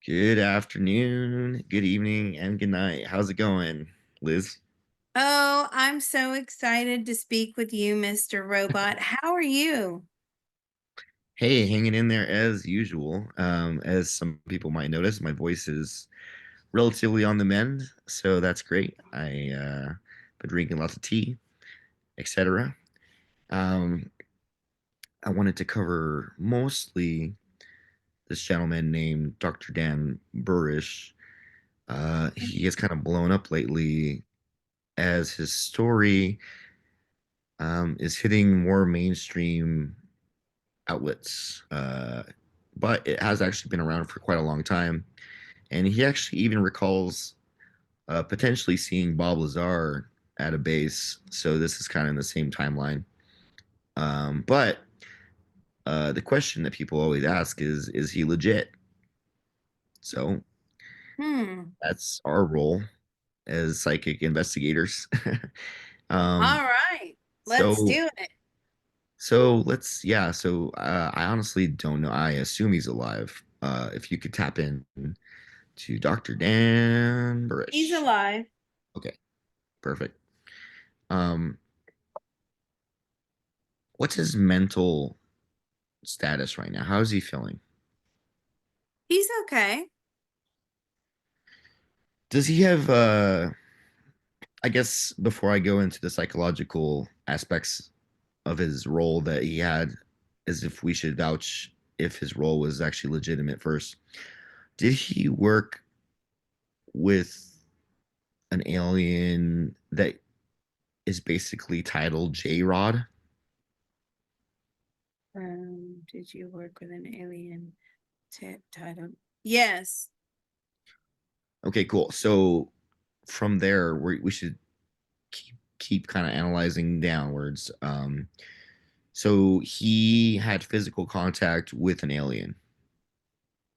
Good afternoon, good evening, and good night. How's it going, Liz? Oh, I'm so excited to speak with you, Mr. Robot. How are you? Hey, hanging in there as usual. As some people might notice, my voice is relatively on the mend, so that's great. I been drinking lots of tea, etc. Um, I wanted to cover mostly this gentleman named Dr. Dan Burish. He has kind of blown up lately as his story is hitting more mainstream outlets. But it has actually been around for quite a long time. And he actually even recalls potentially seeing Bob Lazar at a base. So this is kind of in the same timeline. But the question that people always ask is he legit? So Hmm. that's our role as psychic investigators. um, All right. Let's so do it. so I honestly don't know. I assume he's alive. If you could tap in to Dr. Dan He's Burish. alive. Okay, perfect. Um, what's his mental status right now? How is he feeling? He's okay. Does he have I guess before I go into the psychological aspects of his role that he had, as if we should vouch if his role was actually legitimate first. Did he work with an alien that is basically titled J Rod? Did you work with an alien titled? Yes. Okay, cool. So from there, we should keep kind of analyzing downwards. So he had physical contact with an alien,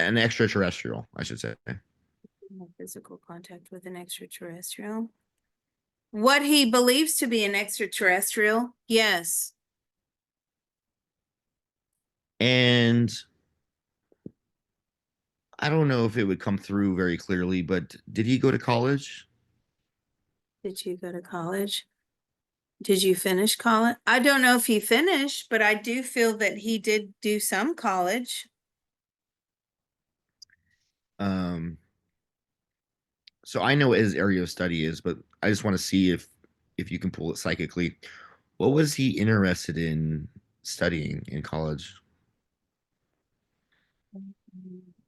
an extraterrestrial, I should say. Physical contact with an extraterrestrial. What he believes to be an extraterrestrial? Yes. And I don't know if it would come through very clearly, but did he go to college? Did you go to college? Did you finish college? I don't know if he finished, but I do feel that he did do some college. Um, so I know what his area of study is, but I just want to see if you can pull it psychically. What was he interested in studying in college?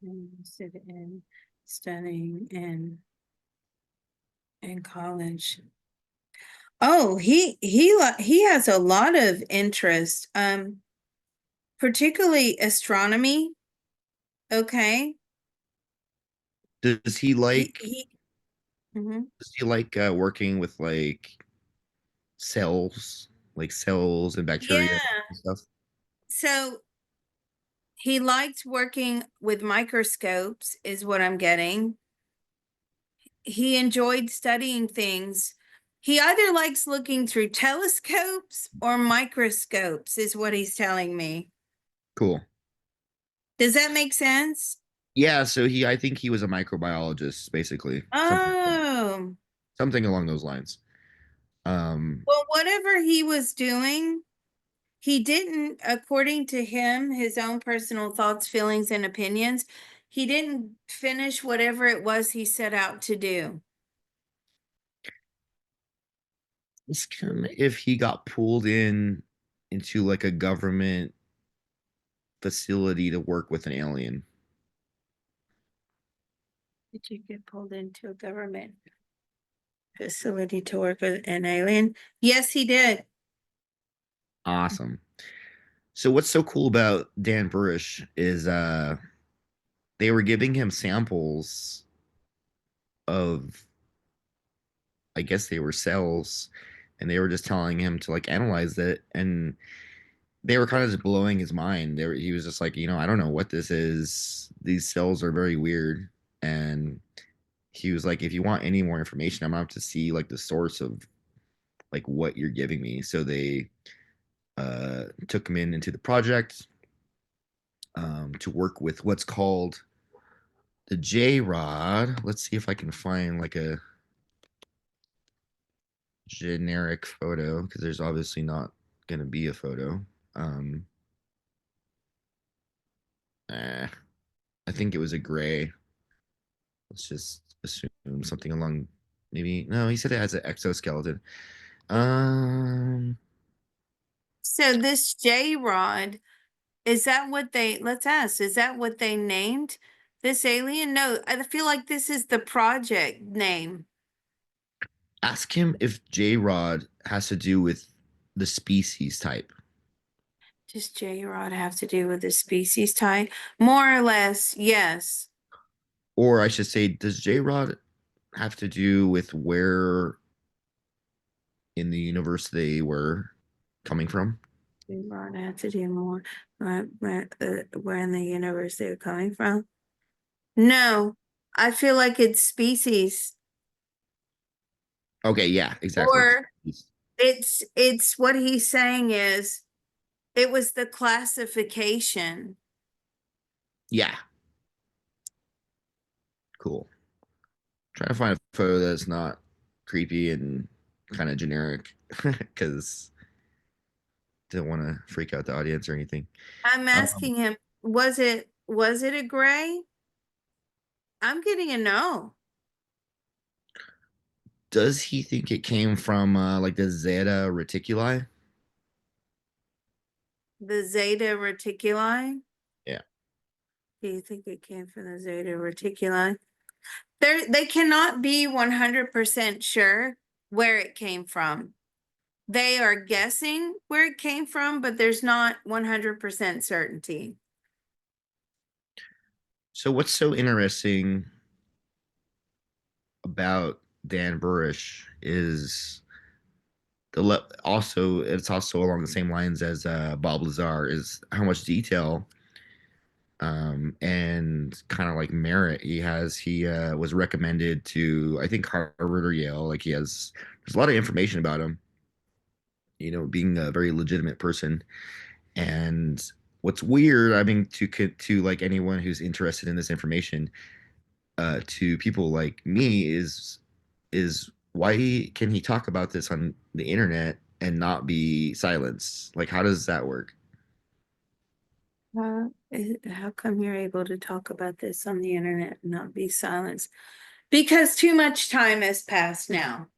Interested in studying in college. Oh, he has a lot of interest, particularly astronomy. Okay. Does he like He mhm. does he like working with like cells and bacteria Yeah. and stuff? So he liked working with microscopes, is what I'm getting. He enjoyed studying things. He either likes looking through telescopes or microscopes, is what he's telling me. Cool. Does that make sense? Yeah, so I think he was a microbiologist, basically, Oh, something along those lines. Um, well, whatever he was doing, he didn't, according to him, his own personal thoughts, feelings, and opinions, he didn't finish whatever it was he set out to do. it's kind of if he got pulled in into like a government facility to work with an alien. Did you get pulled into a government facility to work with an alien? Yes, he did. Awesome. So what's so cool about Dan Burish is they were giving him samples of, I guess they were cells, and they were just telling him to like analyze it, and they were kind of just blowing his mind. He was just like, I don't know what this is. These cells are very weird, and he was like, if you want any more information, I'm gonna have to see like the source of like what you're giving me. So they took him into the project to work with what's called The J Rod. Let's see if I can find like a generic photo because there's obviously not going to be a photo. Um, I think it was a gray. Let's just assume something along maybe. No, he said it has an exoskeleton. Um, So this J Rod, is that what they, let's ask, is that what they named this alien? No, I feel like this is the project name. Ask him if J Rod has to do with the species type, Does J Rod have to do with the species type? More or less, yes. or I should say, does J Rod have to do with where in the universe they were coming from? J Rod has to do more where in the universe they're coming from. No, I feel like it's species, Okay, yeah, exactly. or it's what he's saying is it was the classification. Yeah, cool. Trying to find a photo that's not creepy and kind of generic because don't want to freak out the audience or anything. I'm Um, asking him, was it a gray? I'm getting a no. does he think it came from like the Zeta Reticuli? The Zeta Reticuli. Yeah. Do you think it came from the Zeta Reticuli? They cannot be 100% sure where it came from. They are guessing where it came from, but there's not 100% certainty. So what's so interesting about Dan Burish is also it's also along the same lines as Bob Lazar is how much detail and kind of like merit he has. He was recommended to I think Harvard or Yale. Like he has there's a lot of information about him. You know, being a very legitimate person. And what's weird, I mean, to like anyone who's interested in this information, to people like me is why can he talk about this on the internet and not be silenced? Like, how does that work? How come you're able to talk about this on the internet and not be silenced? Because too much time has passed now.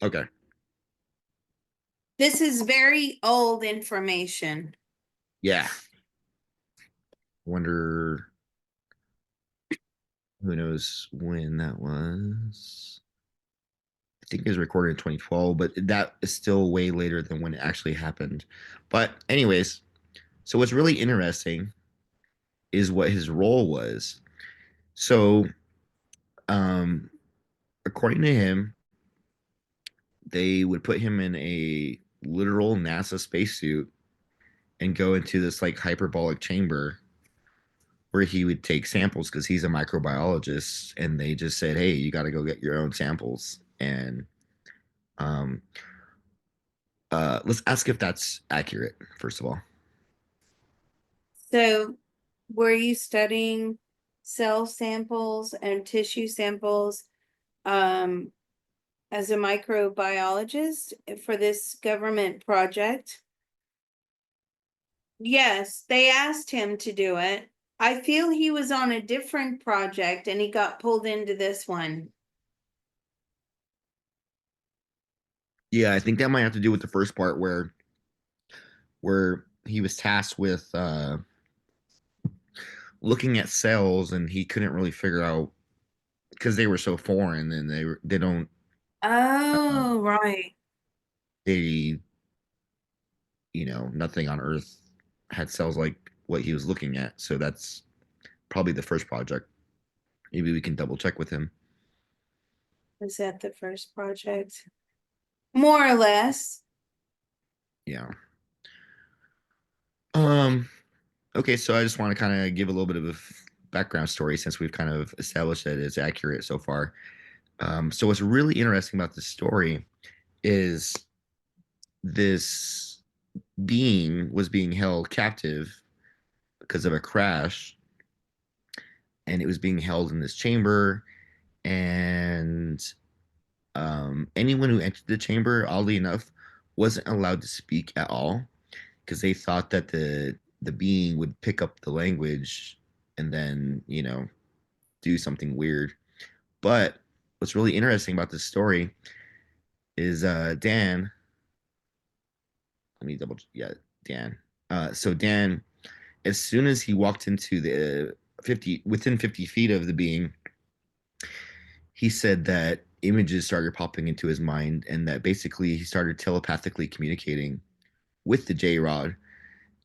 Okay, This is very old information. yeah. Wonder who knows when that was. I think it was recorded in 2012, but that is still way later than when it actually happened. But anyways, so what's really interesting is what his role was. So, um, according to him, they would put him in a literal NASA spacesuit and go into this like hyperbolic chamber where he would take samples because he's a microbiologist, and they just said, "Hey, you got to go get your own samples." And um, let's ask if that's accurate first of all. So, were you studying cell samples and tissue samples um, as a microbiologist for this government project? Yes, they asked him to do it. I feel he was on a different project and he got pulled into this one. Yeah, I think that might have to do with the first part where he was tasked with looking at cells and he couldn't really figure out because they were so foreign and they don't uh, Oh, right. they nothing on Earth had cells like what he was looking at. So that's probably the first project. Maybe we can double check with him. Was that the first project? More or less. Yeah. Um. Okay, so I just want to kind of give a little bit of a background story since we've kind of established that it's accurate so far. So what's really interesting about this story is this being was being held captive because of a crash, and it was being held in this chamber. And anyone who entered the chamber, oddly enough, wasn't allowed to speak at all because they thought that the being would pick up the language and then do something weird. But what's really interesting about this story is Dan. Let me double. Yeah, Dan. So Dan, as soon as he walked into the 50 within 50 feet of the being, he said that images started popping into his mind, and that basically he started telepathically communicating with the J Rod,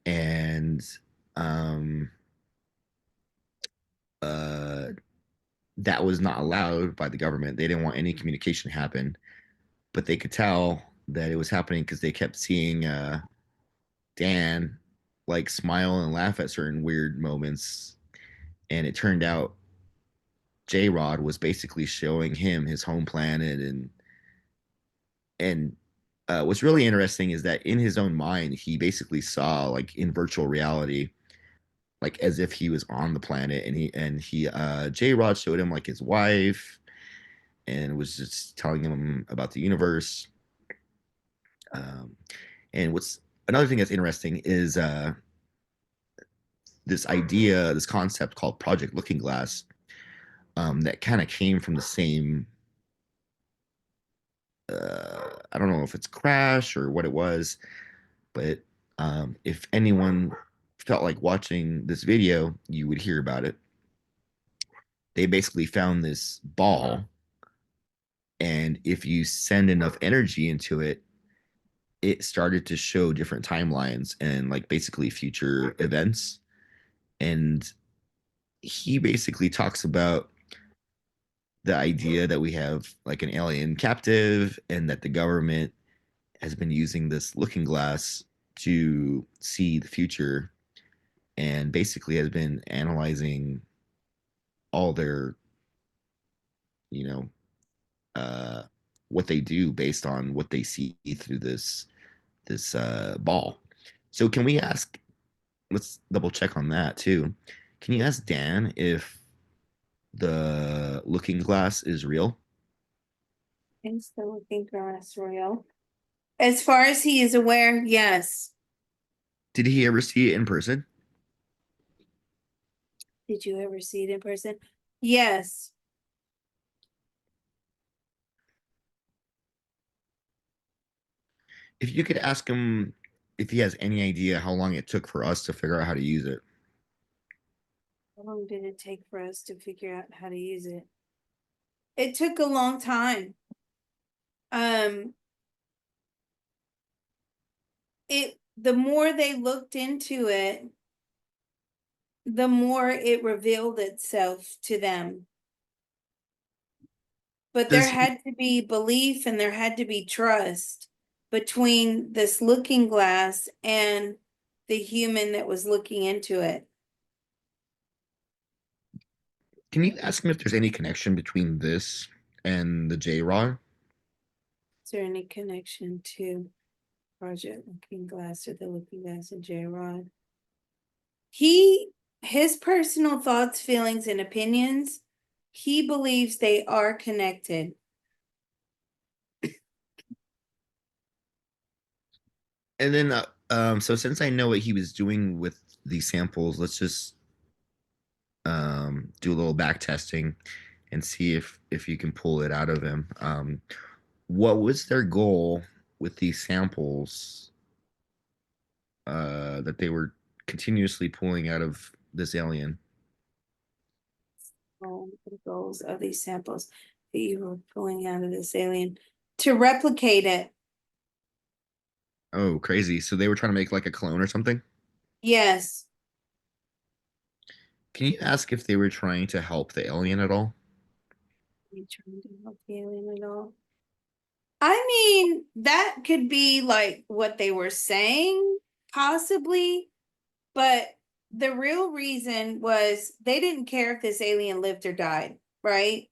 and um, uh, that was not allowed by the government. They didn't want any communication to happen, but they could tell that it was happening because they kept seeing Dan like smile and laugh at certain weird moments, and it turned out J Rod was basically showing him his home planet. And what's really interesting is that in his own mind he basically saw, like, in virtual reality, like as if he was on the planet, and he J Rod showed him like his wife and was just telling him about the universe. um, and what's another thing that's interesting is this idea, this concept called Project Looking Glass, that kind of came from the same. I don't know if it's crash or what it was, but if anyone felt like watching this video, you would hear about it. They basically found this ball, and if you send enough energy into it, it started to show different timelines and, like, basically future events. And he basically talks about the idea that we have like an alien captive, and that the government has been using this looking glass to see the future, and basically has been analyzing all their, you know, uh, what they do based on what they see through this ball. So can we ask? Let's double check on that too. Can you ask Dan if the looking glass is real? Is the looking glass real? As far as he is aware, yes. Did he ever see it in person? Did you ever see it in person? Yes. If you could ask him if he has any idea how long it took for us to figure out how to use it. How long did it take for us to figure out how to use it? It took a long time. Um, the more they looked into it, the more it revealed itself to them. But there Does he, had to be belief and there had to be trust between this looking glass and the human that was looking into it. can you ask him if there's any connection between this and the J Rod? Is there any connection to Project Looking Glass or the Looking Glass and J Rod? He, his personal thoughts, feelings, and opinions, he believes they are connected. And then, so since I know what he was doing with these samples, let's just do a little back testing and see if you can pull it out of him. What was their goal with these samples that they were continuously pulling out of this alien? The goals of these samples that you were pulling out of this alien to replicate it. Oh, crazy! So they were trying to make like a clone or something. Yes. Can you ask if they were trying to help the alien at all? Are you trying to help the alien at all? I mean, that could be like what they were saying, possibly, but the real reason was they didn't care if this alien lived or died, right?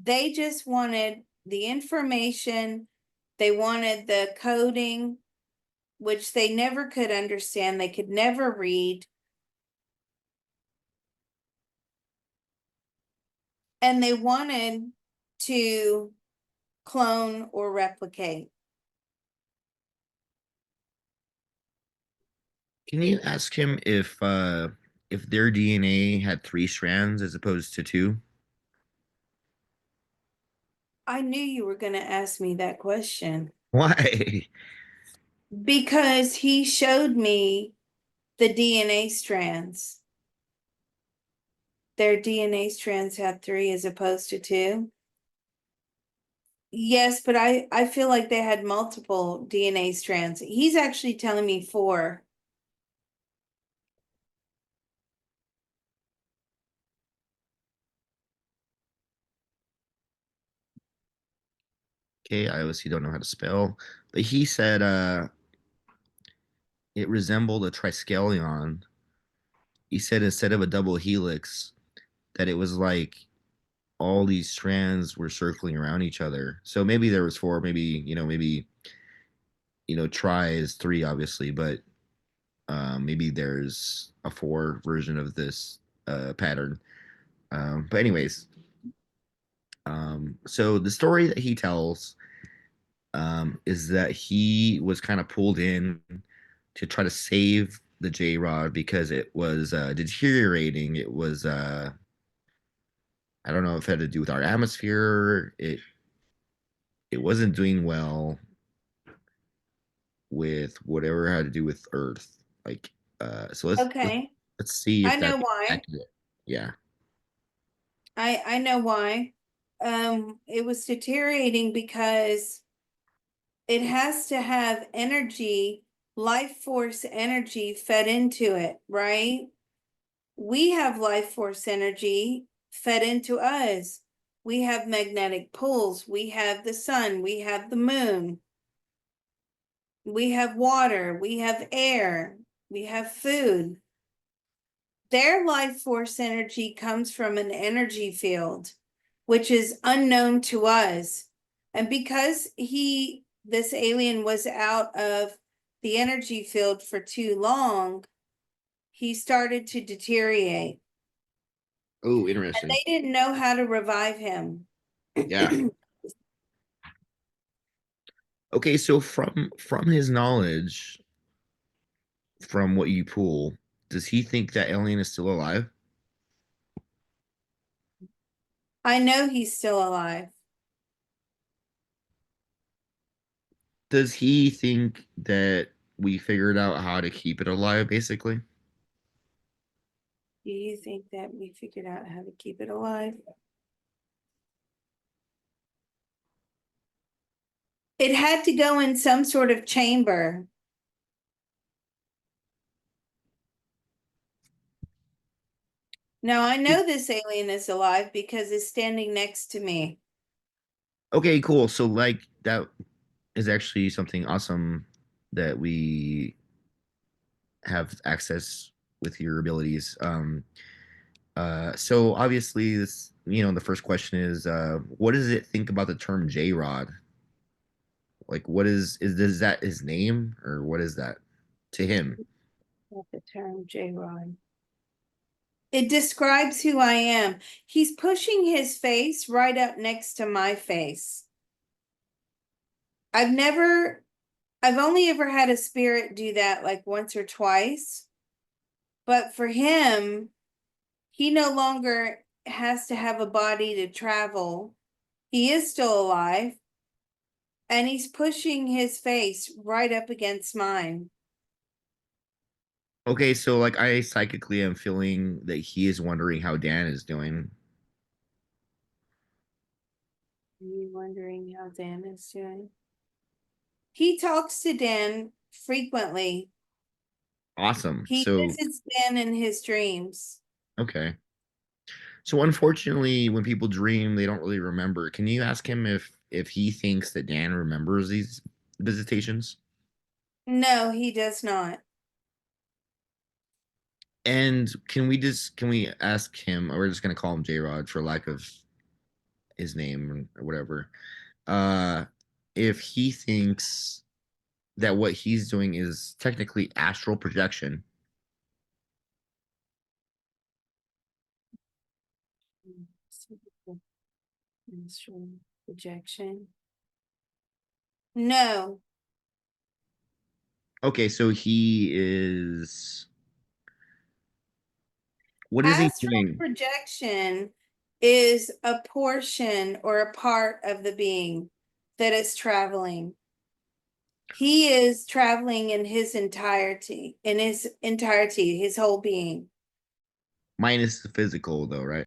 They just wanted the information, they wanted the coding, which they never could understand, they could never read. and they wanted to clone or replicate. Can you ask him if their DNA had three strands as opposed to two? I knew you were going to ask me that question Why? because he showed me the DNA strands. Their DNA strands had three as opposed to two. Yes, but I feel like they had multiple DNA strands. He's actually telling me four. Okay, I obviously don't know how to spell, but he said it resembled a triskelion. He said instead of a double helix, that it was like all these strands were circling around each other. So maybe there was four, maybe try is three, obviously, but maybe there's a four version of this pattern. But anyways, so the story that he tells is that he was kind of pulled in to try to save the J Rod because it was deteriorating. It was I don't know if it had to do with our atmosphere. It wasn't doing well with whatever had to do with Earth. Like so Okay. let's see I if know that's why. accurate. Yeah. I know why. It was deteriorating because it has to have energy, life force energy fed into it, right? We have life force energy fed into us. We have magnetic poles. We have the sun. We have the moon. We have water. We have air. We have food. Their life force energy comes from an energy field, which is unknown to us. And because this alien was out of the energy field for too long, he started to deteriorate. Oh, And interesting. they didn't know how to revive him. Yeah. Okay, so from his knowledge, from what you pull, does he think that alien is still alive? I know he's still alive. Does he think that we figured out how to keep it alive, basically? Do you think that we figured out how to keep it alive? It had to go in some sort of chamber. Now, I know this alien is alive because it's standing next to me. Okay, cool. So like that is actually something awesome that we have access with your abilities. So obviously this, the first question is, what does it think about the term J Rod? Like, is that his name or what is that to him? Not the term J-Rod. It describes who I am. He's pushing his face right up next to my face. I've never, I've only ever had a spirit do that like once or twice. But for him, he no longer has to have a body to travel. He is still alive and he's pushing his face right up against mine. Okay, so like I psychically am feeling that he is wondering how Dan is doing. Are you wondering how Dan is doing? He talks to Dan frequently. Awesome. He So visits Dan in his dreams. okay. So unfortunately, when people dream, they don't really remember. Can you ask him if he thinks that Dan remembers these visitations? No, he does not. And can we ask him, or we're just gonna call him J Rod for lack of his name or whatever, uh, if he thinks that what he's doing is technically astral projection. Astral projection. No. Okay, so he is. What is he Astral doing? projection is a portion or a part of the being that is traveling. He is traveling in his entirety, his whole being. Minus the physical, though, right?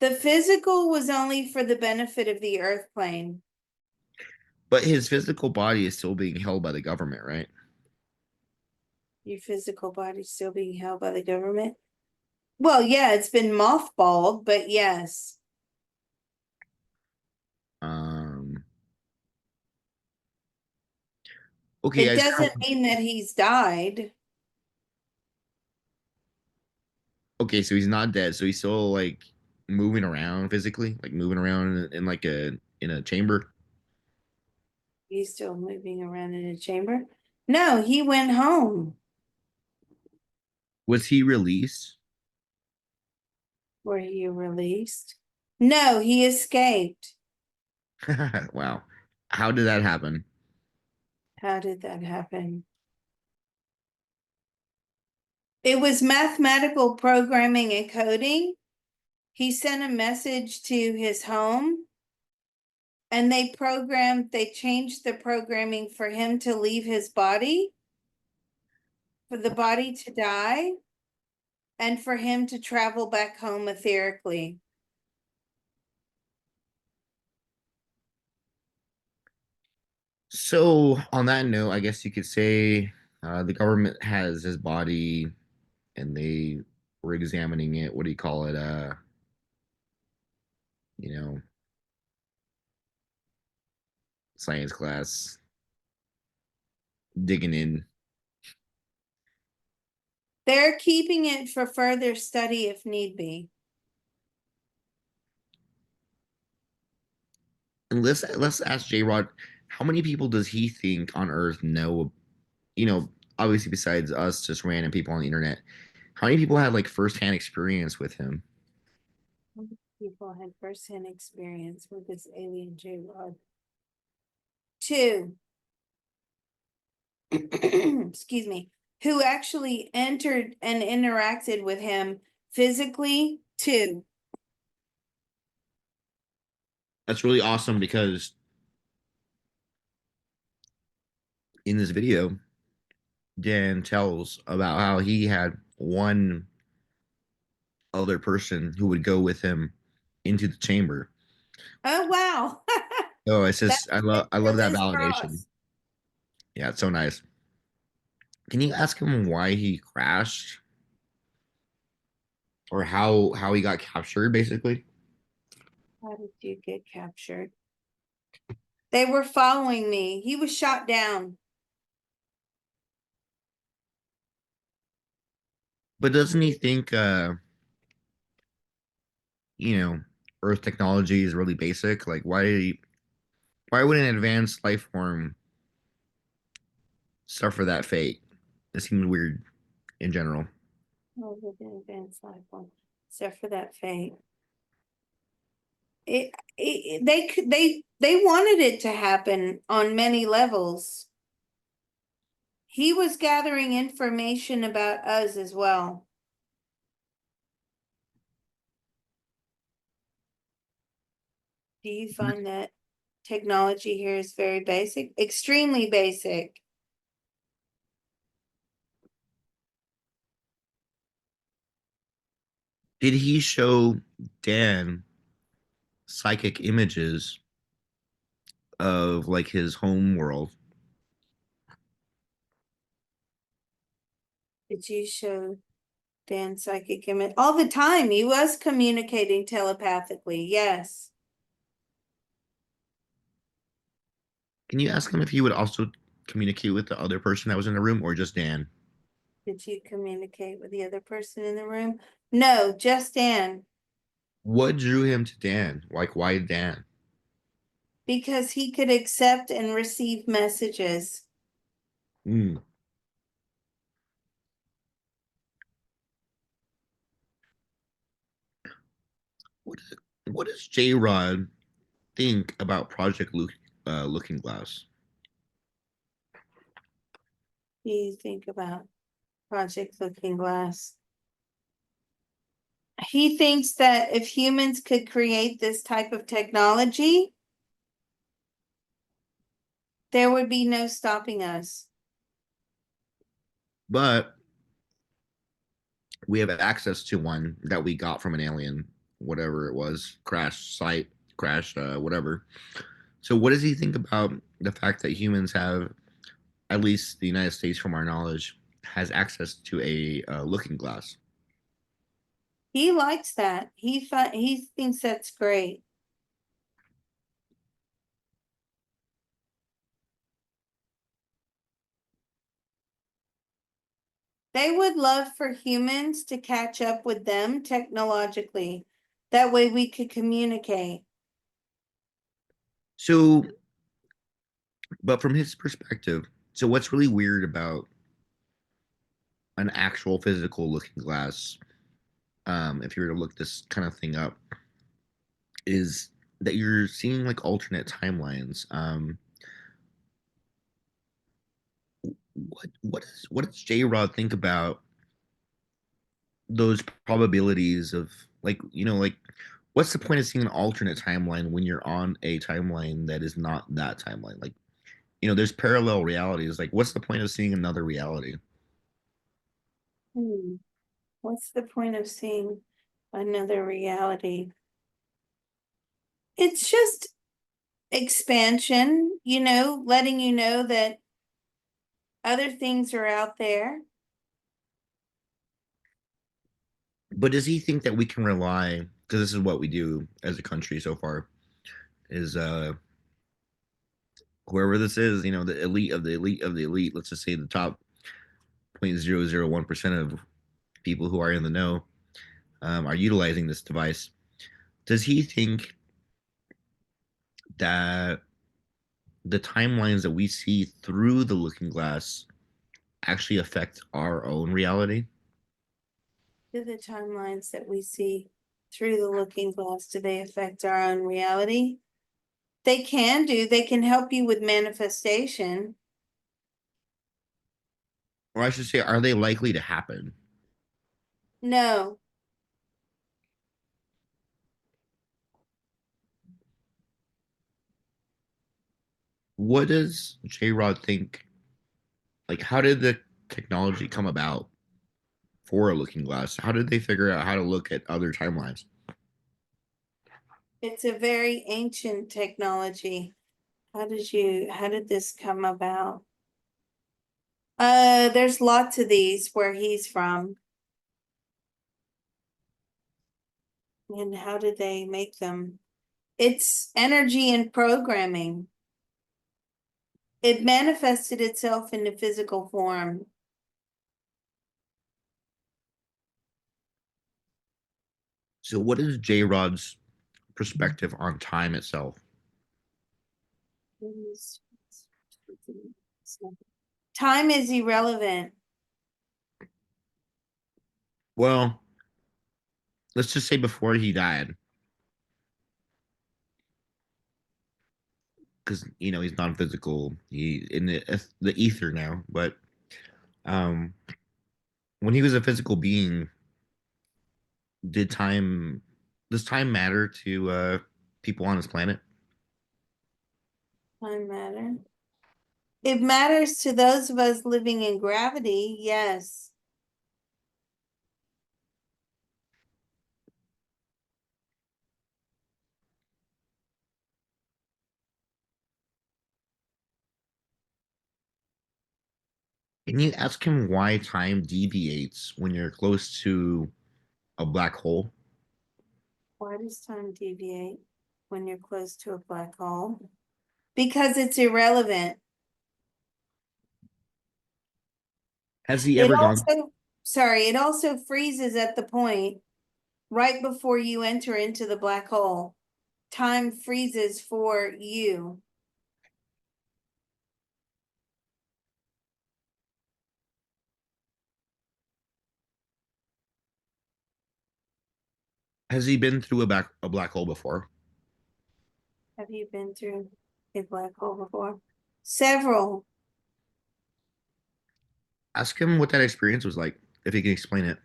The physical was only for the benefit of the earth plane. But his physical body is still being held by the government, right? Your physical body still being held by the government. Well, yeah, it's been mothballed, but yes. Um. Okay, It I just doesn't mean that he's died. okay, so he's not dead. So he's still like moving around physically, like moving around in like a chamber. He's still moving around in a chamber. No, he went home. Was he released? Were he released? No, he escaped. Wow. How did that happen? How did that happen? It was mathematical programming and coding. He sent a message to his home and they changed the programming for him to leave his body, for the body to die, and for him to travel back home etherically. So on that note, I guess you could say the government has his body and they were examining it. What do you call it? You know, science class, digging in. They're keeping it for further study if need be. And let's ask J Rod, how many people does he think on Earth know? You know, obviously besides us, just random people on the internet. How many people had like firsthand experience with him? People had firsthand experience with this alien J-Rod. Two, excuse me, who actually entered and interacted with him physically. Two. That's really awesome because in this video, Dan tells about how he had one other person who would go with him into the chamber. Oh, wow. Oh, it's That's just it I for love that Liz validation. Cross. Yeah, it's so nice. Can you ask him why he crashed or how he got captured basically? How did you get captured? They were following me. He was shot down. But doesn't he think you know, Earth technology is really basic? Like why would an advanced life form suffer that fate? It seems weird in general. Oh, the advanced life form. Except for that fate. They wanted it to happen on many levels. He was gathering information about us as well. Do you find that technology here is very basic? Extremely basic. Did he show Dan psychic images of like his home world? Did you show Dan psychic image? All the time. He was communicating telepathically. Yes. Can you ask him if he would also communicate with the other person that was in the room or just Dan? Did you communicate with the other person in the room? No, just Dan. What drew him to Dan? Like, why Dan? Because he could accept and receive messages. Hmm. What is it? What does J Rod think about Looking Glass? Do you think about Project Looking Glass? He thinks that if humans could create this type of technology, there would be no stopping us. But we have access to one that we got from an alien, whatever it was, crash site, crash, whatever. So, what does he think about the fact that humans have, at least the United States, from our knowledge, has access to a looking glass? He likes that. He thinks that's great. They would love for humans to catch up with them technologically. That way we could communicate. So, but from his perspective, so what's really weird about an actual physical looking glass, if you were to look this kind of thing up, is that you're seeing like alternate timelines. What does J Rod think about those probabilities of, like what's the point of seeing an alternate timeline when you're on a timeline that is not that timeline? Like, there's parallel realities. Like, what's the point of seeing another reality? Hmm. What's the point of seeing another reality? It's just expansion, letting you know that other things are out there. But does he think that we can rely, because this is what we do as a country so far, is whoever this is, the elite of the elite of the elite, let's just say the top 0.001% of people who are in the know, are utilizing this device. Does he think that the timelines that we see through the looking glass actually affect our own reality? Do the timelines that we see through the looking glass, do they affect our own reality? They can do. They can help you with manifestation. Or I should say, are they likely to happen? No, What does J Rod think? Like, how did the technology come about for a looking glass? How did they figure out how to look at other timelines? it's a very ancient technology. How did this come about? There's lots of these where he's from. And how did they make them? It's energy and programming. It manifested itself in the physical form. So, what is J Rod's perspective on time itself? Time is irrelevant. Well, let's just say before he died, because he's non-physical, he in the ether now. But um, when he was a physical being, did time does time matter to people on this planet? Time matter. It matters to those of us living in gravity, yes. Can you ask him why time deviates when you're close to a black hole? Why does time deviate when you're close to a black hole? Because it's irrelevant. Has he It ever gone? also, sorry, it also freezes at the point right before you enter into the black hole. Time freezes for you. Has he been through a black hole before? Have you been through a black hole before? Several. Ask him what that experience was like, if he can explain it.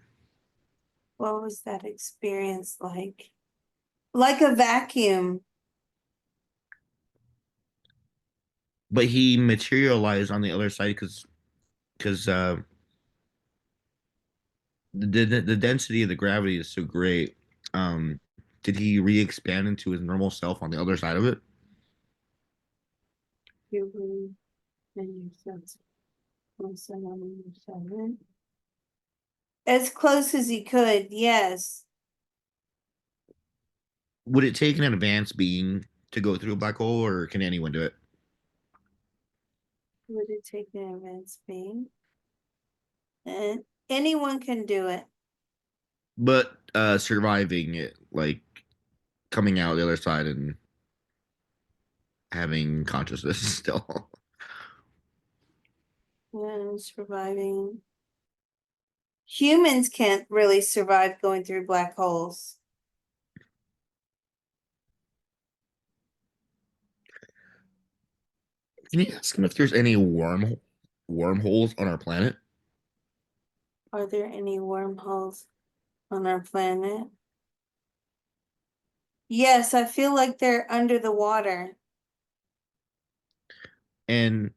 What was that experience like? Like a vacuum. But he materialized on the other side because the density of the gravity is so great. Um, did he re-expand into his normal self on the other side of it? You breathe and your sense of as close as he could, yes. Would it take an advanced being to go through a black hole, or can anyone do it? Would it take an advanced being? And anyone can do it. But surviving it, like coming out the other side and having consciousness still. And surviving. Humans can't really survive going through black holes. Can you ask him if there's any wormholes on our planet? Are there any wormholes on our planet? Yes, I feel like they're under the water. And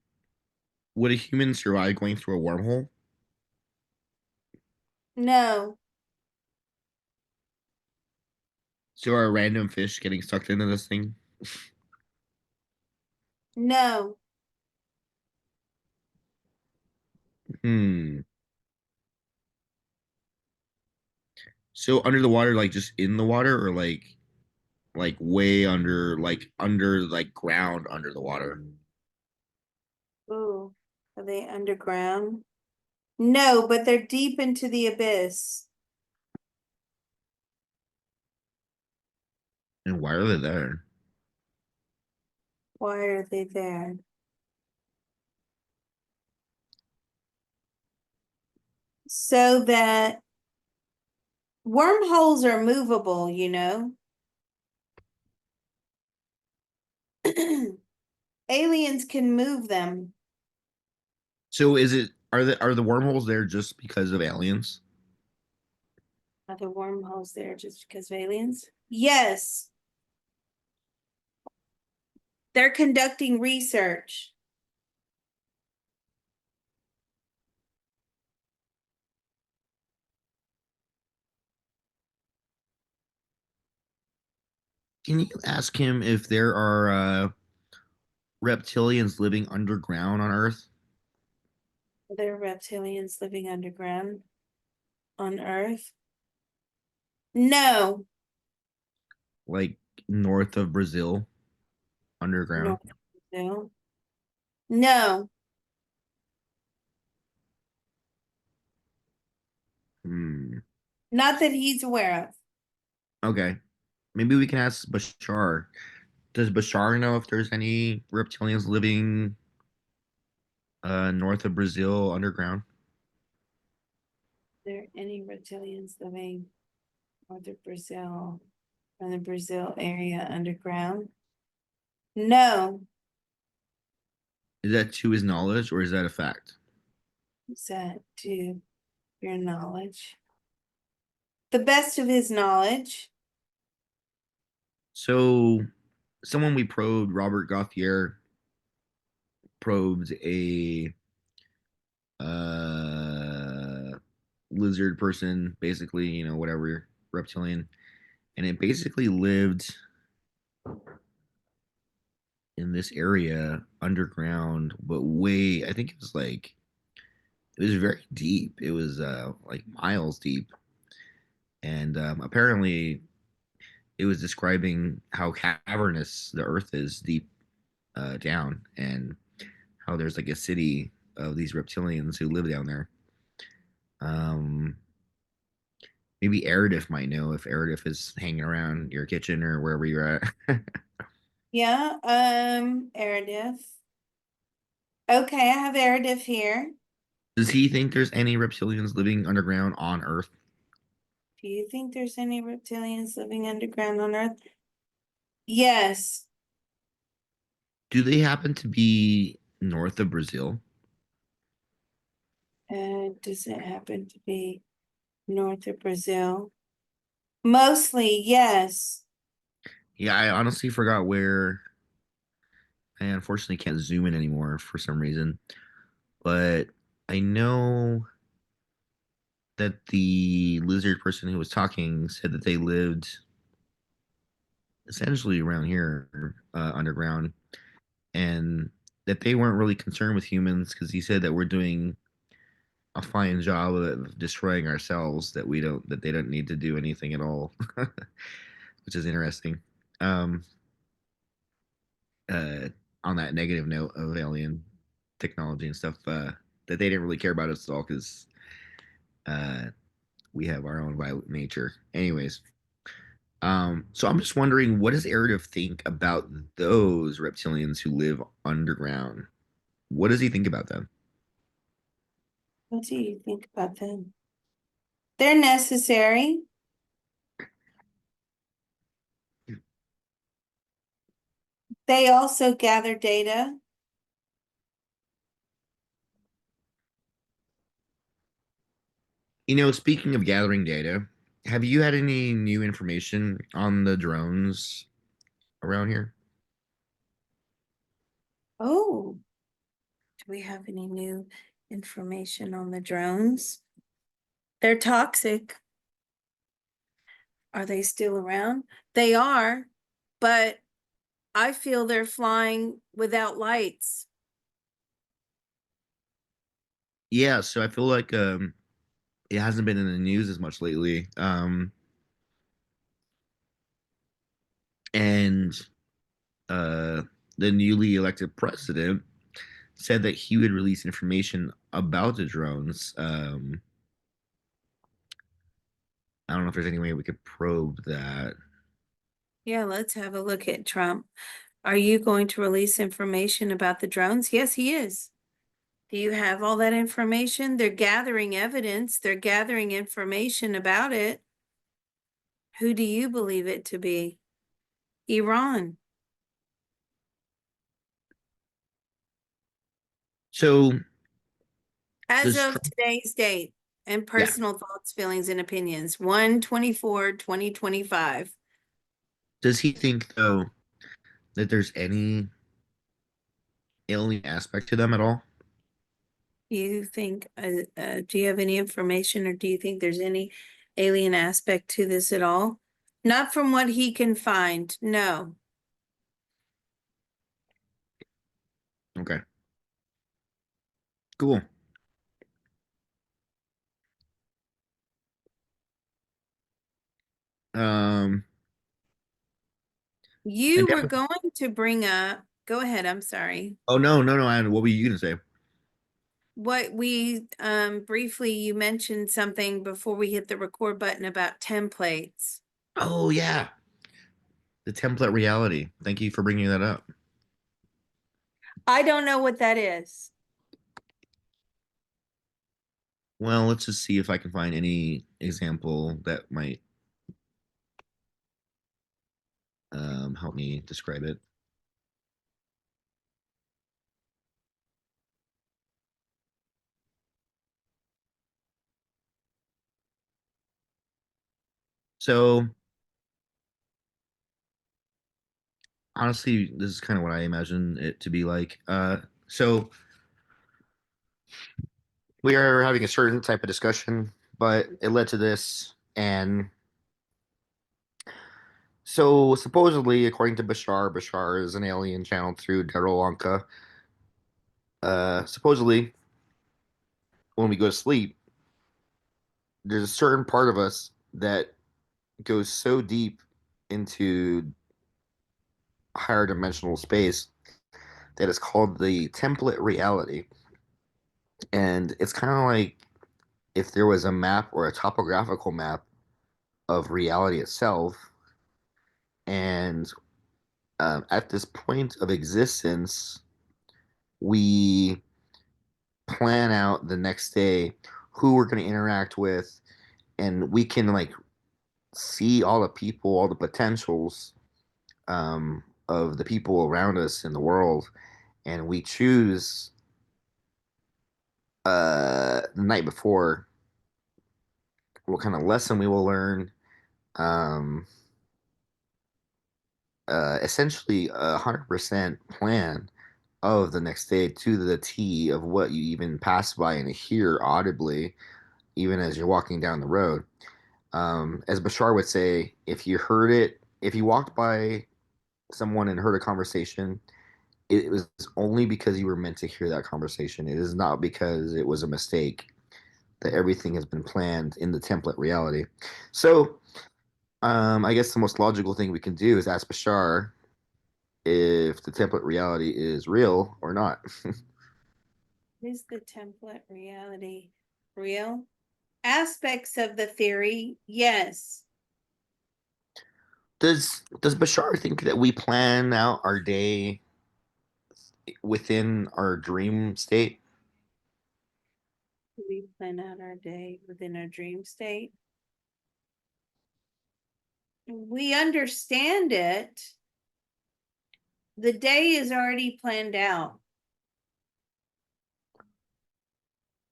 would a human survive going through a wormhole? No, So are random fish getting sucked into this thing? no, Hmm. So under the water, like just in the water, or like way under like ground under the water. ooh, are they underground? No, but they're deep into the abyss. And why are they there? Why are they there? So that wormholes are movable, you know? Aliens can move them. So are the wormholes there just because of aliens? Are the wormholes there just because of aliens? Yes, they're conducting research. Can you ask him if there are reptilians living underground on Earth? Are there reptilians living underground on Earth? No, Like north of Brazil underground? North Brazil. No, Hmm. not that he's aware of. Okay. Maybe we can ask Bashar. Does Bashar know if there's any reptilians living north of Brazil underground? Are there any reptilians living north of Brazil, in the Brazil area underground? No, Is that to his knowledge, or is that a fact? is that to your knowledge? The best of his knowledge. So, someone we probed, Robert Gauthier, probed a uh, lizard person, basically, whatever, reptilian, and it basically lived in this area underground, but I think it was very deep. It was like miles deep. And apparently, it was describing how cavernous the earth is deep down, and how there's like a city of these reptilians who live down there. Um, Maybe Eridif might know if Eridif is hanging around your kitchen or wherever you're at. Yeah, Erediff. Okay, I have Erediff here. Does he think there's any reptilians living underground on Earth? Do you think there's any reptilians living underground on Earth? Yes. Do they happen to be north of Brazil? Does it happen to be north of Brazil? Mostly, yes. Yeah, I honestly forgot where. I unfortunately can't zoom in anymore for some reason, but I know that the lizard person who was talking said that they lived essentially around here, underground, and that they weren't really concerned with humans because he said that we're doing a fine job of destroying ourselves, that they don't need to do anything at all, which is interesting. Um, uh, on that negative note of alien technology and stuff, that they didn't really care about us at all because uh, we have our own violent nature. Anyways, so I'm just wondering, what does Eridav think about those reptilians who live underground? What does he think about them? What do you think about them? They're necessary. They also gather data. You know, speaking of gathering data, have you had any new information on the drones around here? Oh, do we have any new information on the drones? They're toxic. Are they still around? They are, but I feel they're flying without lights. Yeah, so I feel like it hasn't been in the news as much lately. And uh, the newly elected president said that he would release information about the drones. I don't know if there's any way we could probe that. Yeah, let's have a look at Trump. Are you going to release information about the drones? Yes, he is. Do you have all that information? They're gathering evidence. They're gathering information about it. Who do you believe it to be? Iran. So As does of Trump? today's date and Yeah. personal thoughts, feelings, and opinions, 1/24/2025. Does he think though that there's any alien aspect to them at all? You think, do you have any information or do you think there's any alien aspect to this at all? Not from what he can find, no. Okay. Cool. Um, and You were definitely. going to bring up, go ahead, I'm sorry. Oh no, no, no. And what were you gonna say? What we briefly you mentioned something before we hit the record button about templates. Oh yeah, the template reality. Thank you for bringing that up. I don't know what that is. Well, let's just see if I can find any example that might help me describe it. So honestly, this is kind of what I imagine it to be like. So we are having a certain type of discussion, but it led to this, and so supposedly, according to Bashar is an alien channeled through Darolanka. Supposedly, when we go to sleep, there's a certain part of us that goes so deep into higher dimensional space that is called the template reality. And it's kind of like if there was a map or a topographical map of reality itself. And at this point of existence, we plan out the next day who we're going to interact with, and we can like see all the people, all the potentials of the people around us in the world, and we choose the night before what kind of lesson we will learn. Um, Essentially, 100% plan of the next day to the T of what you even pass by and hear audibly, even as you're walking down the road. As Bashar would say, if you heard it, if you walked by someone and heard a conversation, it was only because you were meant to hear that conversation. It is not because it was a mistake that everything has been planned in the template reality. So, I guess the most logical thing we can do is ask Bashar if the template reality is real or not. Is the template reality real? Aspects of the theory, yes. Does Bashar think that we plan out our day within our dream state? We plan out our day within our dream state. We understand it. The day is already planned out.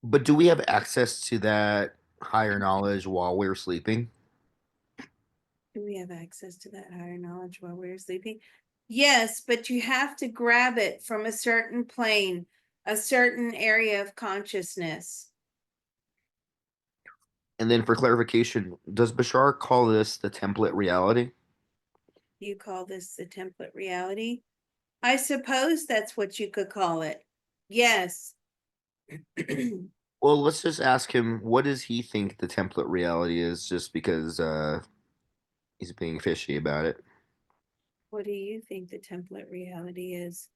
But do we have access to that higher knowledge while we're sleeping? Do we have access to that higher knowledge while we're sleeping? Yes, but you have to grab it from a certain plane, a certain area of consciousness. And then for clarification, does Bashar call this the template reality? You call this the template reality? I suppose that's what you could call it. Yes. Well, let's just ask him what does he think the template reality is just because he's being fishy about it. What do you think the template reality is?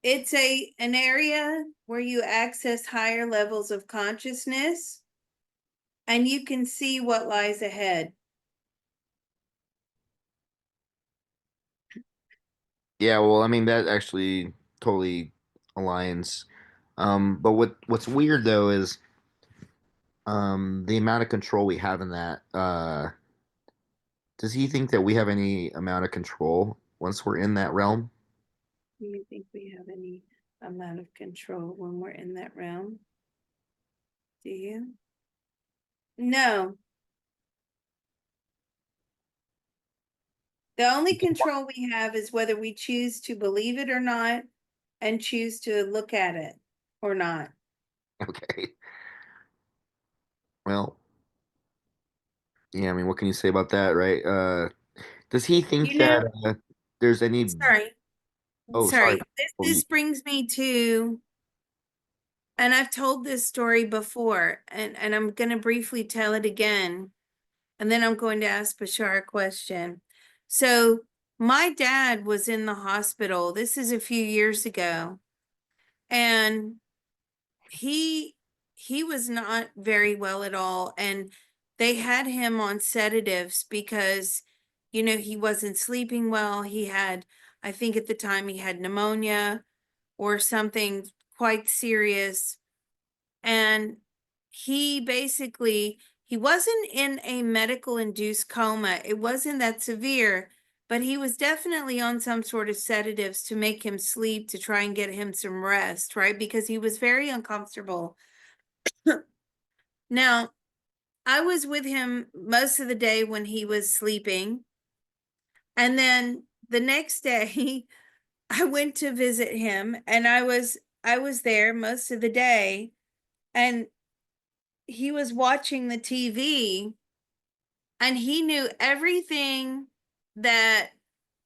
It's an area where you access higher levels of consciousness and you can see what lies ahead. Yeah, well, I mean that actually totally aligns. But what's weird though is the amount of control we have in that. Does he think that we have any amount of control once we're in that realm? Do you think we have any amount of control when we're in that realm? Do you? No. The only control we have is whether we choose to believe it or not and choose to look at it or not. Okay. Well, yeah, I mean, what can you say about that, right? Does he think You know, that there's any? sorry, Oh, sorry. sorry. This Oh, this brings me to, and I've told this story before, and I'm going to briefly tell it again, and then I'm going to ask Bashar a question. So, my dad was in the hospital. This is a few years ago, and he he was not very well at all, and they had him on sedatives because he wasn't sleeping well. He had, I think at the time, he had pneumonia or something quite serious. And he wasn't in a medical induced coma. It wasn't that severe, but he was definitely on some sort of sedatives to make him sleep, to try and get him some rest, right? Because he was very uncomfortable. Now, I was with him most of the day when he was sleeping. And then the next day, I went to visit him, and I was there most of the day, and he was watching the TV, and he knew everything that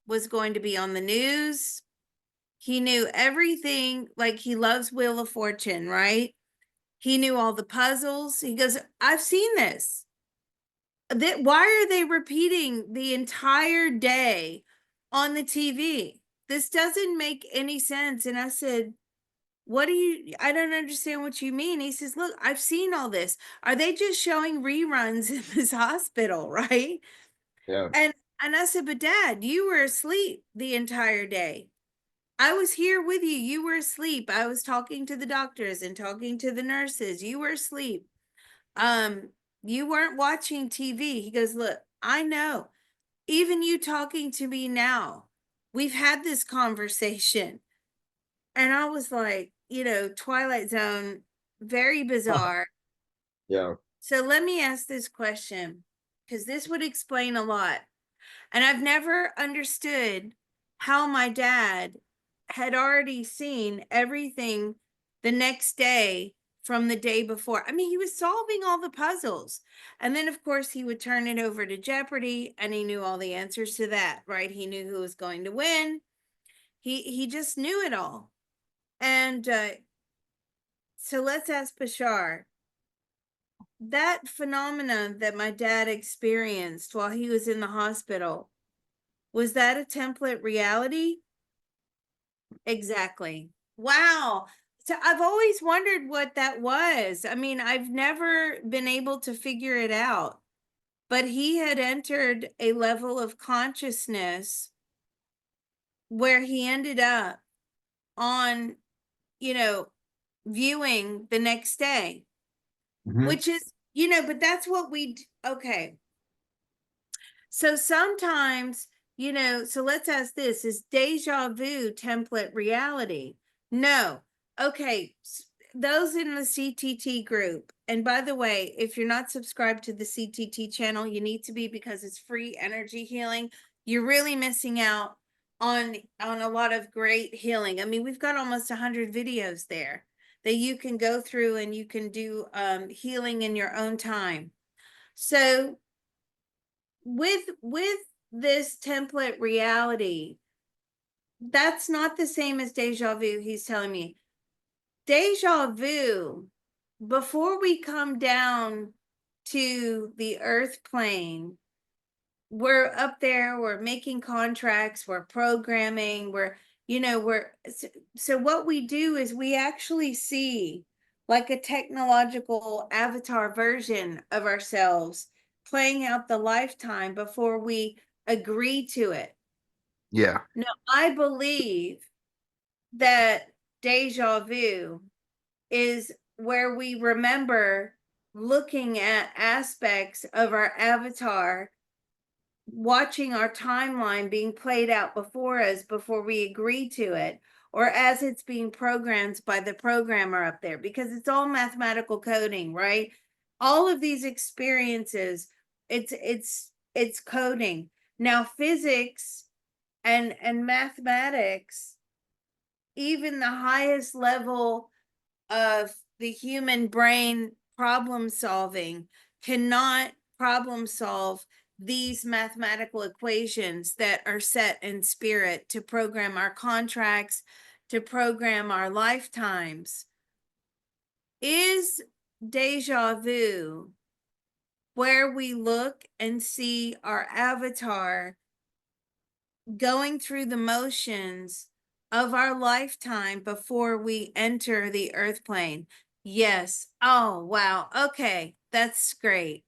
was going to be on the news. He knew everything, like he loves Wheel of Fortune, right? He knew all the puzzles. He goes, I've seen this. Why are they repeating the entire day on the TV? This doesn't make any sense. And I said, I don't understand what you mean. He says, look, I've seen all this. Are they just showing reruns in this hospital, right? yeah. And I said, but Dad, you were asleep the entire day. I was here with you. You were asleep. I was talking to the doctors and talking to the nurses. You were asleep. Um, You weren't watching TV. He goes, look, I know. Even you talking to me now, we've had this conversation. And I was like, Twilight Zone, very bizarre. Yeah. So let me ask this question, because this would explain a lot. And I've never understood how my dad had already seen everything the next day from the day before. I mean, he was solving all the puzzles. And then, of course, he would turn it over to Jeopardy and he knew all the answers to that, right? He knew who was going to win. He just knew it all. And so let's ask Bashar, that phenomenon that my dad experienced while he was in the hospital, was that a template reality? Exactly. Wow. So I've always wondered what that was. I mean, I've never been able to figure it out, but he had entered a level of consciousness where he ended up on, you know, viewing the next day, Hmm. which is, but that's what okay. So sometimes, so let's ask this, is deja vu template reality? No. Okay. Those in the CTT group. And by the way, if you're not subscribed to the CTT channel, you need to be because it's free energy healing. You're really missing out on a lot of great healing. I mean, we've got almost 100 videos there that you can go through and you can do healing in your own time. So with this template reality, that's not the same as deja vu. He's telling me deja vu, before we come down to the earth plane, we're up there, we're making contracts, we're programming, we're so what we do is we actually see like a technological avatar version of ourselves playing out the lifetime before we agree to it. Yeah. Now, I believe that deja vu is where we remember looking at aspects of our avatar, watching our timeline being played out before us before we agree to it, or as it's being programmed by the programmer up there, because it's all mathematical coding, right? All of these experiences, it's coding. Now, physics and mathematics, even the highest level of the human brain problem solving, cannot problem solve these mathematical equations that are set in spirit to program our contracts, to program our lifetimes. Is deja vu where we look and see our avatar going through the motions of our lifetime before we enter the earth plane? Yes. Oh, wow. Okay. That's great.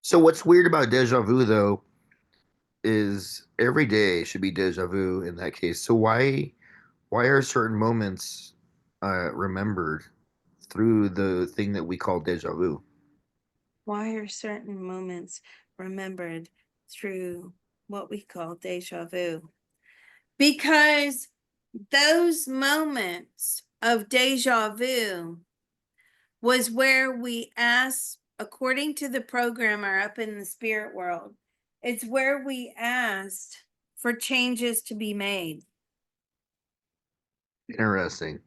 So what's weird about deja vu though is every day should be deja vu in that case. So why are certain moments remembered through the thing that we call deja vu? Why are certain moments remembered through what we call deja vu? Because those moments of deja vu was where we asked, according to the programmer up in the spirit world, it's where we asked for changes to be made. Interesting.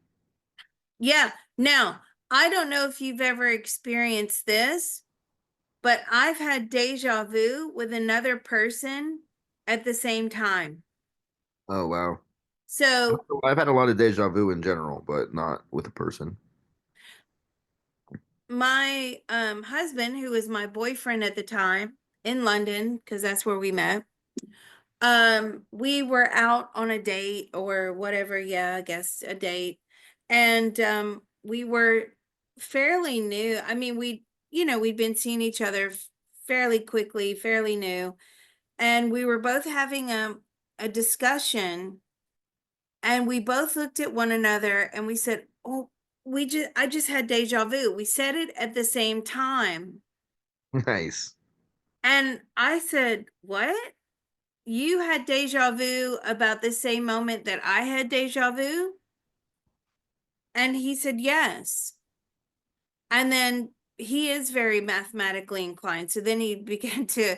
Yeah. Now, I don't know if you've ever experienced this, but I've had deja vu with another person at the same time. Oh wow. So I've had a lot of deja vu in general, but not with a person. my husband, who was my boyfriend at the time in London, because that's where we met, we were out on a date or whatever, yeah, I guess a date. And we were fairly new. I mean, we'd been seeing each other fairly quickly, fairly new. And we were both having a discussion, and we both looked at one another and we said, oh, I just had deja vu. We said it at the same time. Nice. And I said, "What? You had deja vu about the same moment that I had deja vu?" And he said, "Yes." And then he is very mathematically inclined. So then he began to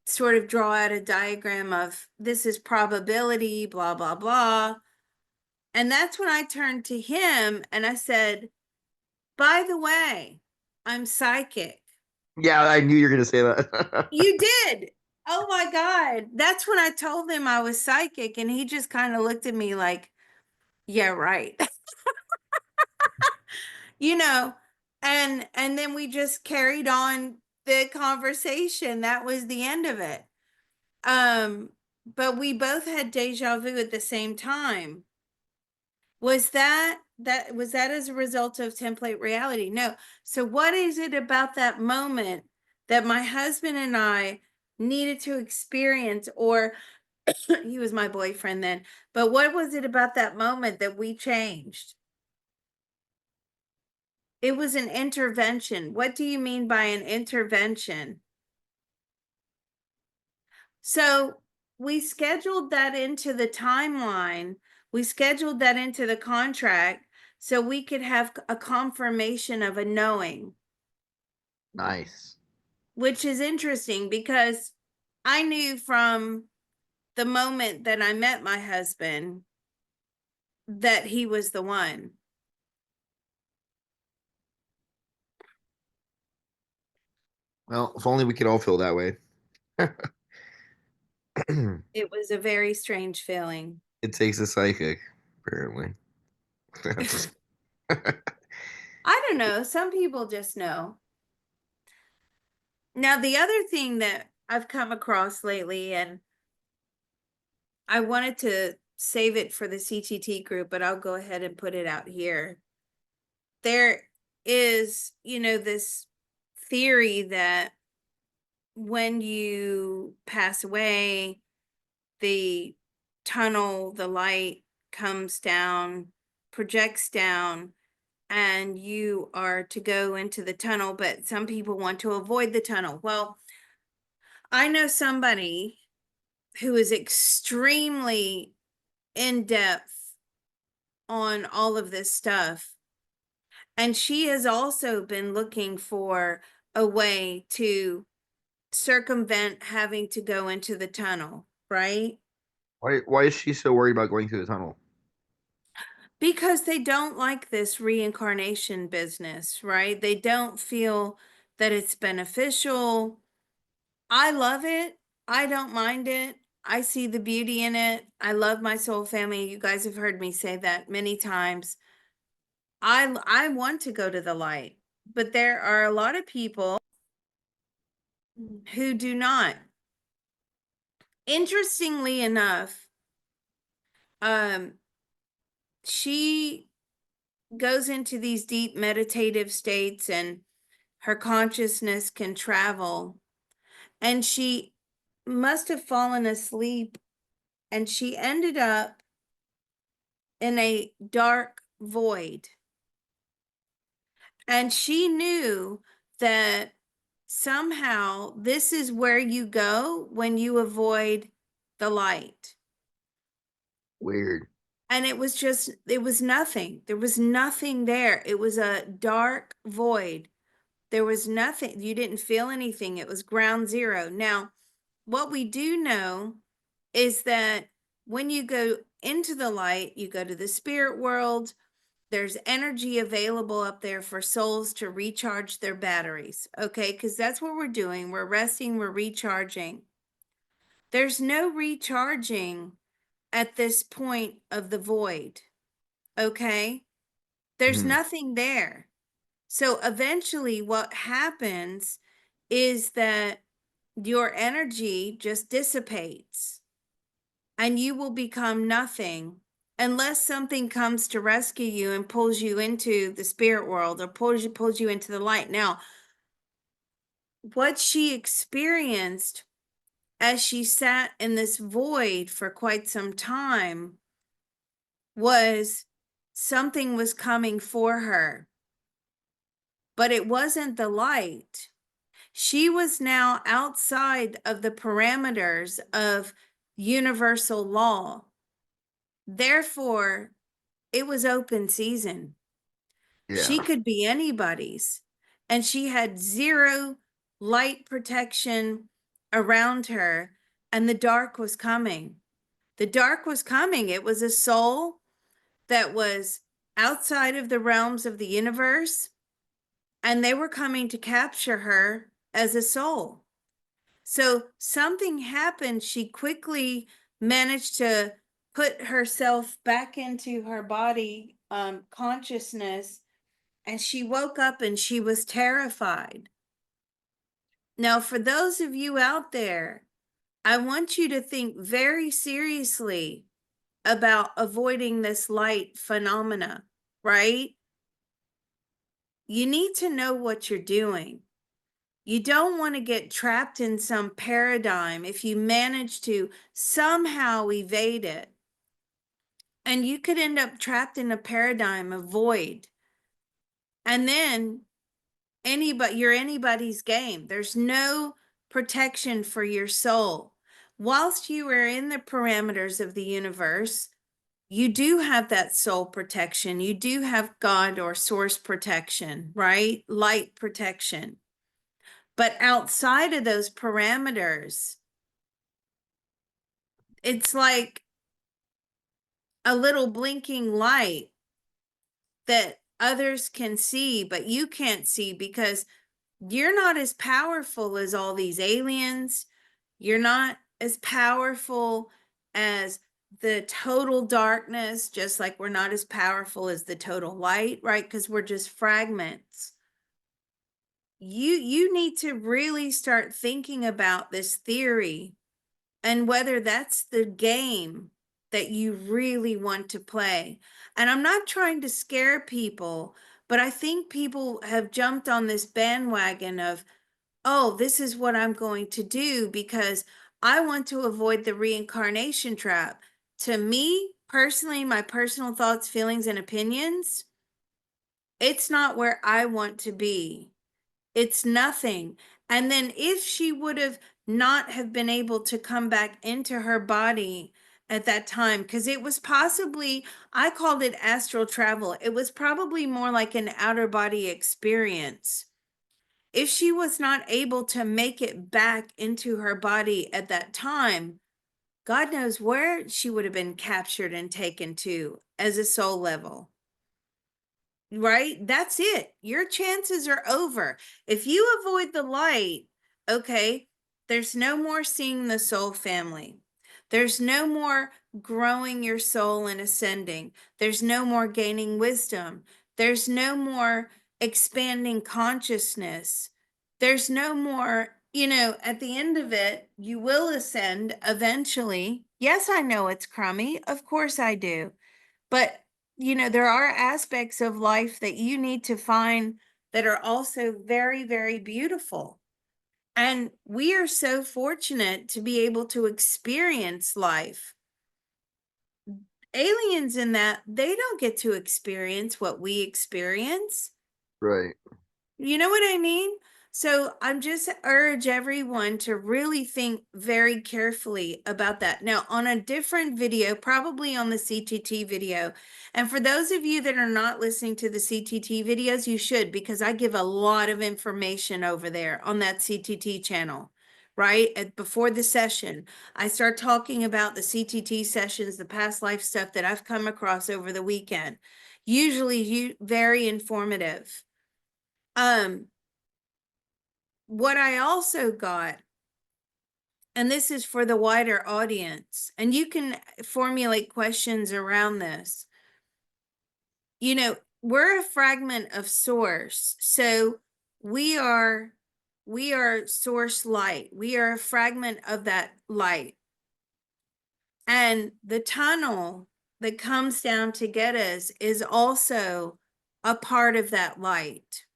sort of draw out a diagram of this is probability, blah, blah, blah. And that's when I turned to him and I said, "By the way, I'm psychic." Yeah, I knew you were gonna say that. You did. Oh my God. That's when I told him I was psychic. And he just kind of looked at me like, "Yeah, right." you know, and then we just carried on the conversation. That was the end of it. Um, but we both had deja vu at the same time. Was that as a result of template reality? No. So what is it about that moment that my husband and I needed to experience, or he was my boyfriend then, but what was it about that moment that we changed? It was an intervention. What do you mean by an intervention? So we scheduled that into the timeline. We scheduled that into the contract so we could have a confirmation of a knowing, Nice. which is interesting because I knew from the moment that I met my husband that he was the one. Well, if only we could all feel that way. It was a very strange feeling. It takes a psychic, apparently. Just I don't know. Some people just know. Now, the other thing that I've come across lately, and I wanted to save it for the CTT group, but I'll go ahead and put it out here. There is, this theory that when you pass away, the tunnel, the light comes down, projects down, and you are to go into the tunnel, but some people want to avoid the tunnel. Well, I know somebody who is extremely in depth on all of this stuff. And she has also been looking for a way to circumvent having to go into the tunnel, right? why is she so worried about going through the tunnel? Because they don't like this reincarnation business, right? They don't feel that it's beneficial. I love it. I don't mind it. I see the beauty in it. I love my soul family. You guys have heard me say that many times. I want to go to the light, but there are a lot of people who do not. Interestingly enough, um, she goes into these deep meditative states and her consciousness can travel. And she must have fallen asleep and she ended up in a dark void. And she knew that somehow this is where you go when you avoid the light. Weird. And it was nothing. There was nothing there. It was a dark void. There was nothing. You didn't feel anything. It was ground zero. Now, what we do know is that when you go into the light, you go to the spirit world. There's energy available up there for souls to recharge their batteries. Okay. Because that's what we're doing. We're resting, we're recharging. There's no recharging at this point of the void. Okay. There's Mhm. nothing there. So eventually, what happens is that your energy just dissipates and you will become nothing unless something comes to rescue you and pulls you into the spirit world or pulls you into the light. Now, what she experienced as she sat in this void for quite some time was something was coming for her, but it wasn't the light. She was now outside of the parameters of universal law. Therefore, it was open season. Yeah. She could be anybody's. And she had zero light protection around her. And the dark was coming. The dark was coming. It was a soul that was outside of the realms of the universe. And they were coming to capture her as a soul. So something happened. She quickly managed to put herself back into her body consciousness, and she woke up and she was terrified. Now, for those of you out there, I want you to think very seriously about avoiding this light phenomena, right? You need to know what you're doing. You don't want to get trapped in some paradigm if you manage to somehow evade it. And you could end up trapped in a paradigm of void. And then you're anybody's game. There's no protection for your soul. Whilst you are in the parameters of the universe, you do have that soul protection. You do have God or source protection, right? Light protection. But outside of those parameters, it's like a little blinking light that others can see, but you can't see because you're not as powerful as all these aliens. You're not as powerful as the total darkness, just like we're not as powerful as the total light, right? Because we're just fragments. You need to really start thinking about this theory and whether that's the game that you really want to play. And I'm not trying to scare people, but I think people have jumped on this bandwagon of, oh, this is what I'm going to do because I want to avoid the reincarnation trap. To me, personally, my personal thoughts, feelings, and opinions, it's not where I want to be. It's nothing. And then if she would have not have been able to come back into her body at that time, because it was possibly, I called it astral travel. It was probably more like an outer body experience. If she was not able to make it back into her body at that time, God knows where she would have been captured and taken to as a soul level. Right? That's it. Your chances are over. If you avoid the light, okay, there's no more seeing the soul family. There's no more growing your soul and ascending. There's no more gaining wisdom. There's no more expanding consciousness. There's no more, at the end of it, you will ascend eventually. Yes, I know it's crummy. Of course I do. But, there are aspects of life that you need to find that are also very, very beautiful. And we are so fortunate to be able to experience life. Aliens in that, they don't get to experience what we experience. Right. You know what I mean? So I'm just urge everyone to really think very carefully about that. Now, on a different video, probably on the CTT video. And for those of you that are not listening to the CTT videos, you should, because I give a lot of information over there on that CTT channel, right? Before the session, I start talking about the CTT sessions, the past life stuff that I've come across over the weekend. Usually very informative. What I also got, and this is for the wider audience, and you can formulate questions around this. We're a fragment of source. So we are source light. We are a fragment of that light. And the tunnel that comes down to get us is also a part of that light.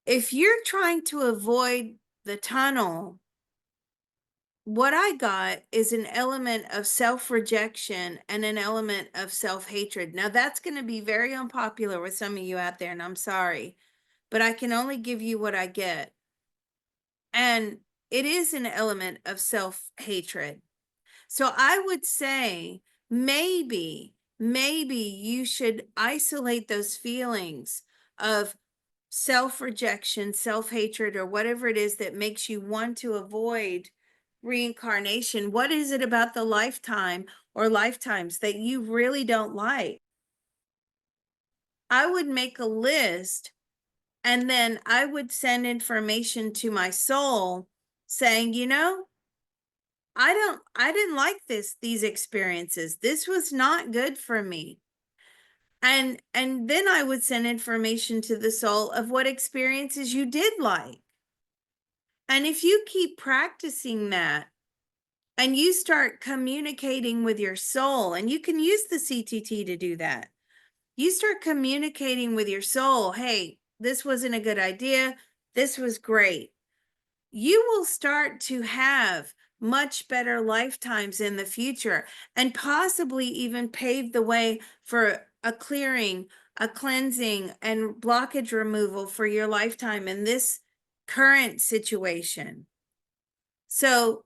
If you're trying to avoid the tunnel, what I got is an element of self rejection and an element of self hatred. Now, that's going to be very unpopular with some of you out there, and I'm sorry, but I can only give you what I get. And it is an element of self hatred. So I would say maybe you should isolate those feelings of self rejection, self hatred, or whatever it is that makes you want to avoid reincarnation. What is it about the lifetime or lifetimes that you really don't like? I would make a list and then I would send information to my soul saying, I didn't like these experiences. This was not good for me. And then I would send information to the soul of what experiences you did like. And if you keep practicing that and you start communicating with your soul, and you can use the CTT to do that, you start communicating with your soul, hey, this wasn't a good idea. This was great. You will start to have much better lifetimes in the future and possibly even pave the way for a clearing, a cleansing, and blockage removal for your lifetime in this current situation. So,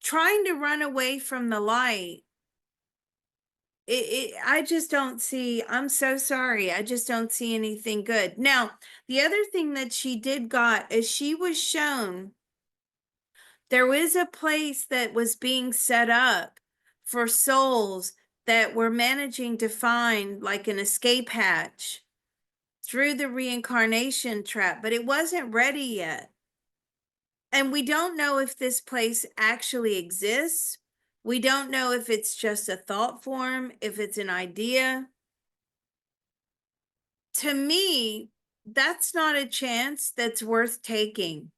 trying to run away from the light, I just don't see, I'm so sorry, I just don't see anything good. Now, the other thing that she did got is she was shown there was a place that was being set up for souls that were managing to find like an escape hatch through the reincarnation trap, but it wasn't ready yet. And we don't know if this place actually exists. We don't know if it's just a thought form, if it's an idea. To me, that's not a chance that's worth taking.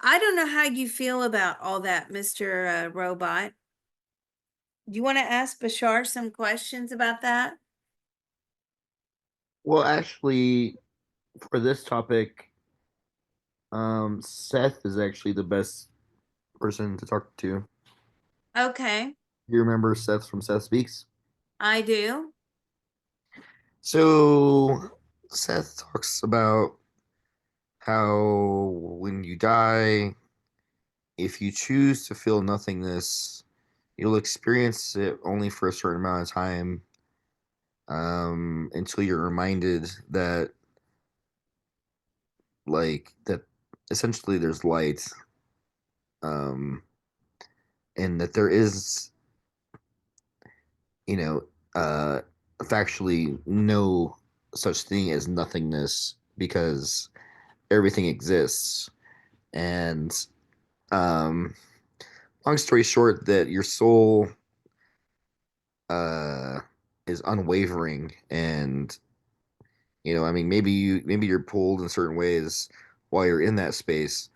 I don't know how you feel about all that, Mr. Robot. Do you want to ask Bashar some questions about that? Well, actually, for this topic, Seth is actually the best person to talk to. Okay, You remember Seth from Seth Speaks? I do. So Seth talks about how when you die, if you choose to feel nothingness, you'll experience it only for a certain amount of time, until you're reminded that, that essentially there's light, um, and that there is, you know, uh, factually no such thing as nothingness because everything exists. And um, long story short, that your soul uh, is unwavering, and I mean, maybe you're pulled in certain ways while you're in that space,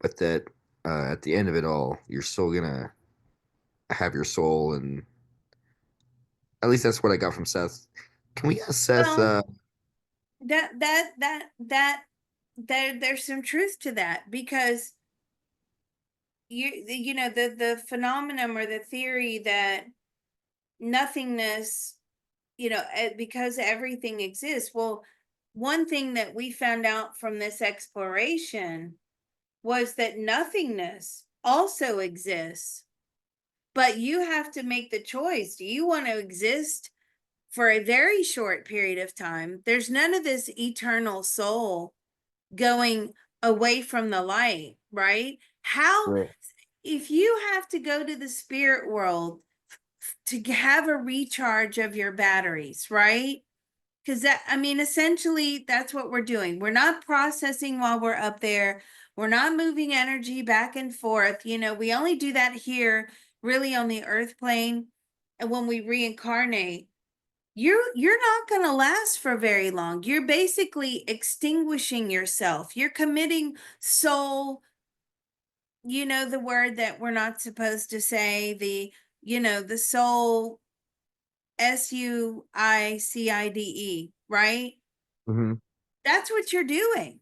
but that at the end of it all, you're still gonna have your soul, and at least that's what I got from Seth. Can we ask Seth? Well, that there's some truth to that because the phenomenon or the theory that nothingness, because everything exists. Well, one thing that we found out from this exploration was that nothingness also exists, but you have to make the choice. Do you want to exist for a very short period of time? There's none of this eternal soul going away from the light, right? How, Right. if you have to go to the spirit world to have a recharge of your batteries, right? Because that, I mean, essentially, that's what we're doing. We're not processing while we're up there. We're not moving energy back and forth. We only do that here, really, on the earth plane. And when we reincarnate, you're not going to last for very long. You're basically extinguishing yourself. You're committing soul, the word that we're not supposed to say, the soul, SUICIDE, right? Hmm. That's what you're doing.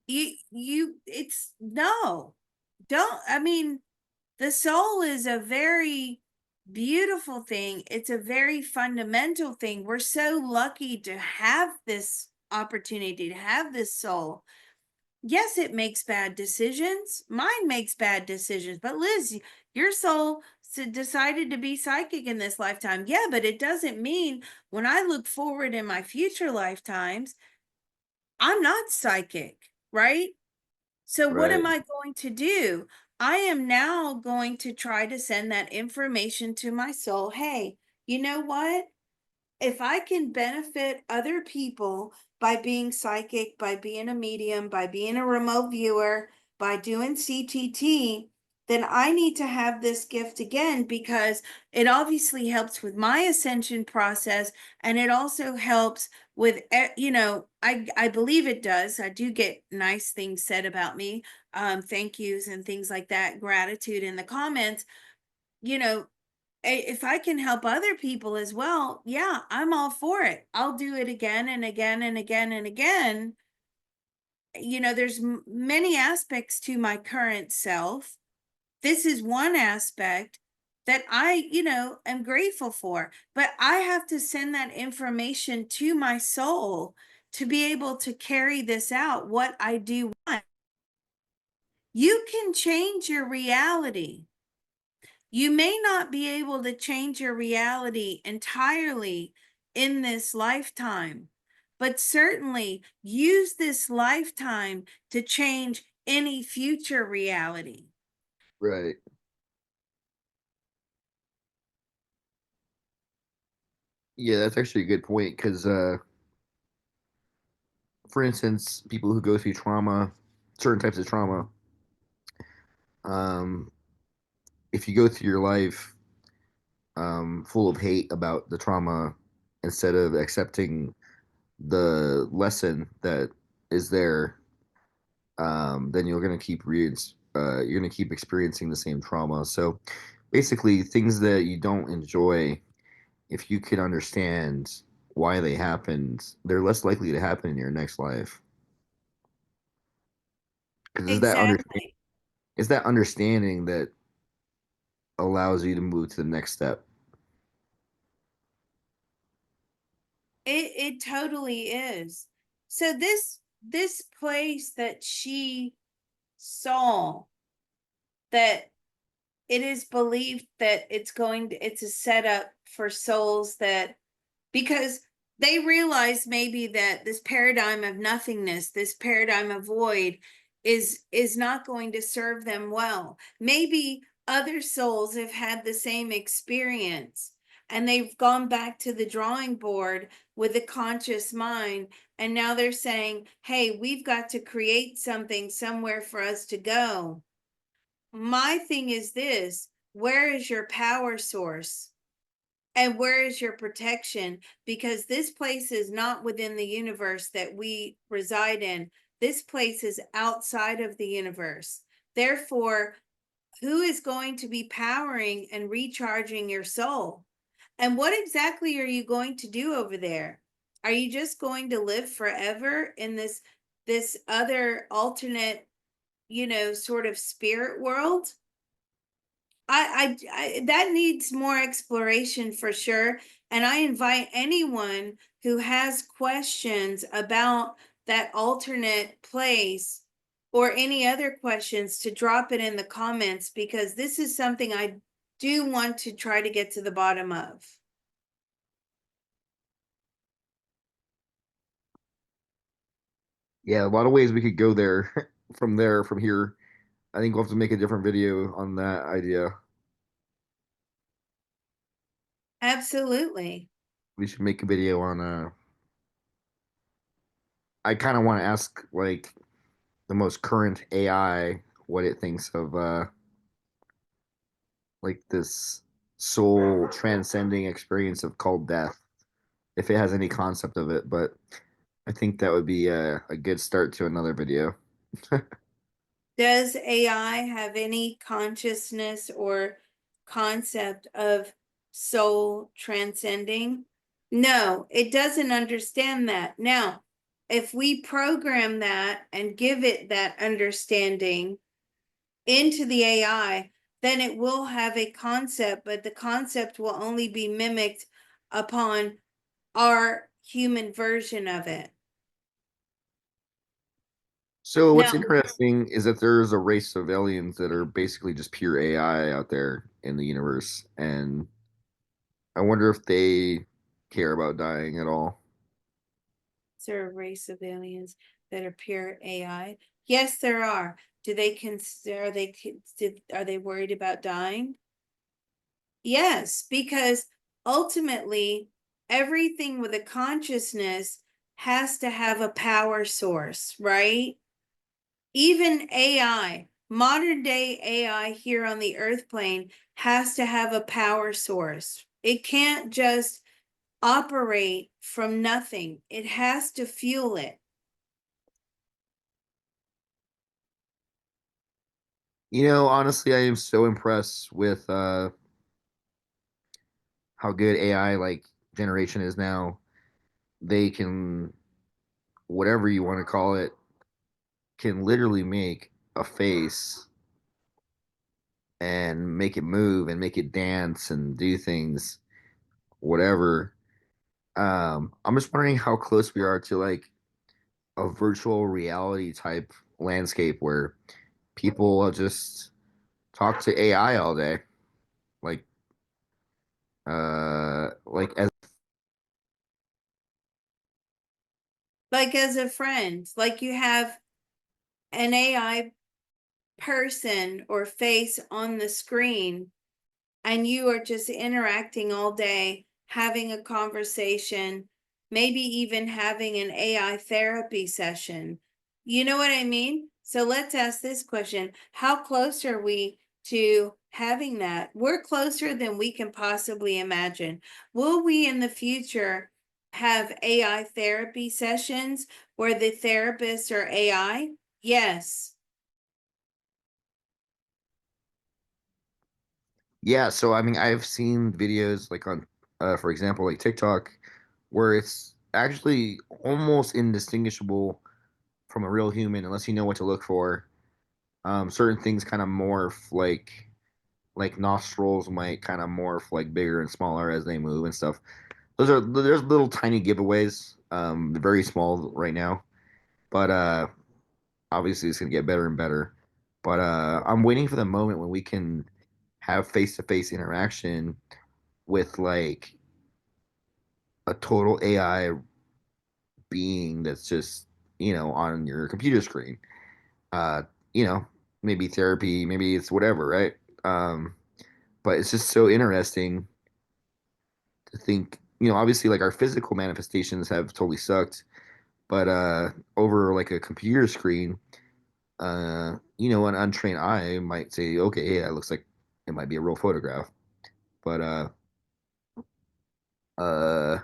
it's no, don't, I mean, the soul is a very beautiful thing. It's a very fundamental thing. We're so lucky to have this opportunity, to have this soul. Yes, it makes bad decisions. Mine makes bad decisions. But Liz, your soul decided to be psychic in this lifetime. Yeah, but it doesn't mean when I look forward in my future lifetimes, I'm not psychic, right? So what Right. am I going to do? I am now going to try to send that information to my soul. Hey, you know what? If I can benefit other people by being psychic, by being a medium, by being a remote viewer, by doing CTT, then I need to have this gift again because it obviously helps with my ascension process, and it also helps with, I believe it does. I do get nice things said about me, thank yous and things like that, gratitude in the comments, you know, if I can help other people as well, yeah, I'm all for it. I'll do it again and again and again and again. There's many aspects to my current self. This is one aspect that I, am grateful for, but I have to send that information to my soul to be able to carry this out, what I do want. You can change your reality. You may not be able to change your reality entirely in this lifetime, but certainly use this lifetime to change any future reality. Right. Yeah, that's actually a good point because, for instance, people who go through trauma, certain types of trauma, um, if you go through your life full of hate about the trauma instead of accepting the lesson that is there, then you're gonna keep experiencing the same trauma. So basically, things that you don't enjoy, if you can understand why they happened, they're less likely to happen in your next life. Because Exactly. it's that understanding that allows you to move to the next step. It totally is. So this place that she saw, that it is believed that it's a setup for souls, that because they realize maybe that this paradigm of nothingness, this paradigm of void, is not going to serve them well. Maybe other souls have had the same experience and they've gone back to the drawing board with a conscious mind, and now they're saying, hey, we've got to create something somewhere for us to go. My thing is this: where is your power source? And where is your protection? Because this place is not within the universe that we reside in. This place is outside of the universe. Therefore, who is going to be powering and recharging your soul? And what exactly are you going to do over there? Are you just going to live forever in this other alternate, sort of spirit world? I that needs more exploration for sure. And I invite anyone who has questions about that alternate place or any other questions to drop it in the comments, because this is something I do want to try to get to the bottom of. Yeah, a lot of ways we could go there from here. I think we'll have to make a different video on that idea. Absolutely. We should make a video on I kind of want to ask like the most current AI what it thinks of like this soul transcending experience of called death, if it has any concept of it. But I think that would be a good start to another video. Does AI have any consciousness or concept of soul transcending? No, it doesn't understand that. Now, if we program that and give it that understanding into the AI, then it will have a concept, but the concept will only be mimicked upon our human version of it. So what's Now, interesting is that there's a race of aliens that are basically just pure AI out there in the universe, and I wonder if they care about dying at all. is there a race of aliens that are pure AI? Yes, there are. Do they consider, are they worried about dying? Yes, because ultimately everything with a consciousness has to have a power source, right? Even AI, modern day AI here on the earth plane has to have a power source. It can't just operate from nothing. It has to fuel it. You know, honestly, I am so impressed with how good AI like generation is now. They can whatever you want to call it can literally make a face and make it move and make it dance and do things whatever. I'm just wondering how close we are to like a virtual reality type landscape where people will just talk to AI all day, like like as Like as a friend, like you have an AI person or face on the screen and you are just interacting all day, having a conversation, maybe even having an AI therapy session. You know what I mean? So let's ask this question. How close are we to having that? We're closer than we can possibly imagine. Will we in the future have AI therapy sessions where the therapists are AI? Yes. yeah. So I mean, I've seen videos like on, for example, like TikTok, where it's actually almost indistinguishable from a real human unless you know what to look for. Certain things kind of morph, like nostrils might kind of morph like bigger and smaller as they move and stuff. There's little tiny giveaways, very small right now, but obviously it's gonna get better and better. But I'm waiting for the moment when we can have face to face interaction with like a total AI being that's just on your computer screen. Uh, you know, maybe therapy, maybe it's whatever, right? Um, but it's just so interesting to think. Obviously, like our physical manifestations have totally sucked, but over like a computer screen, an untrained eye might say, okay, yeah, it looks like it might be a real photograph. But uh,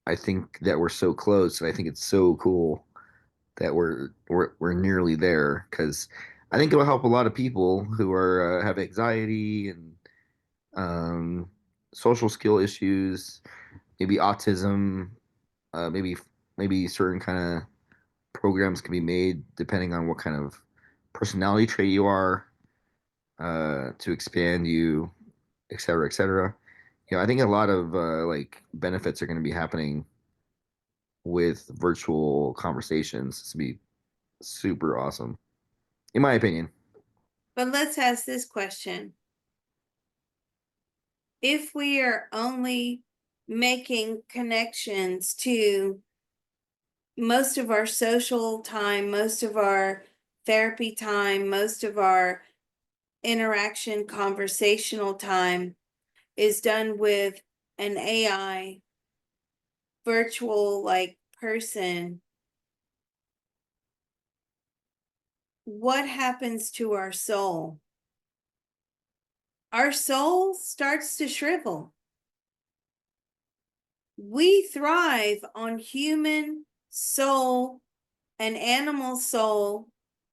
I think that we're so close, and I think it's so cool that we're nearly there because I think it'll help a lot of people who are have anxiety and um, social skill issues, maybe autism, maybe certain kind of programs can be made depending on what kind of personality trait you are to expand you, et cetera, et cetera. I think a lot of like benefits are going to be happening with virtual conversations. It's going to be super awesome, in my opinion. But let's ask this question. If we are only making connections to most of our social time, most of our therapy time, most of our interaction, conversational time is done with an AI virtual like person, what happens to our soul? Our soul starts to shrivel. We thrive on human soul and animal soul,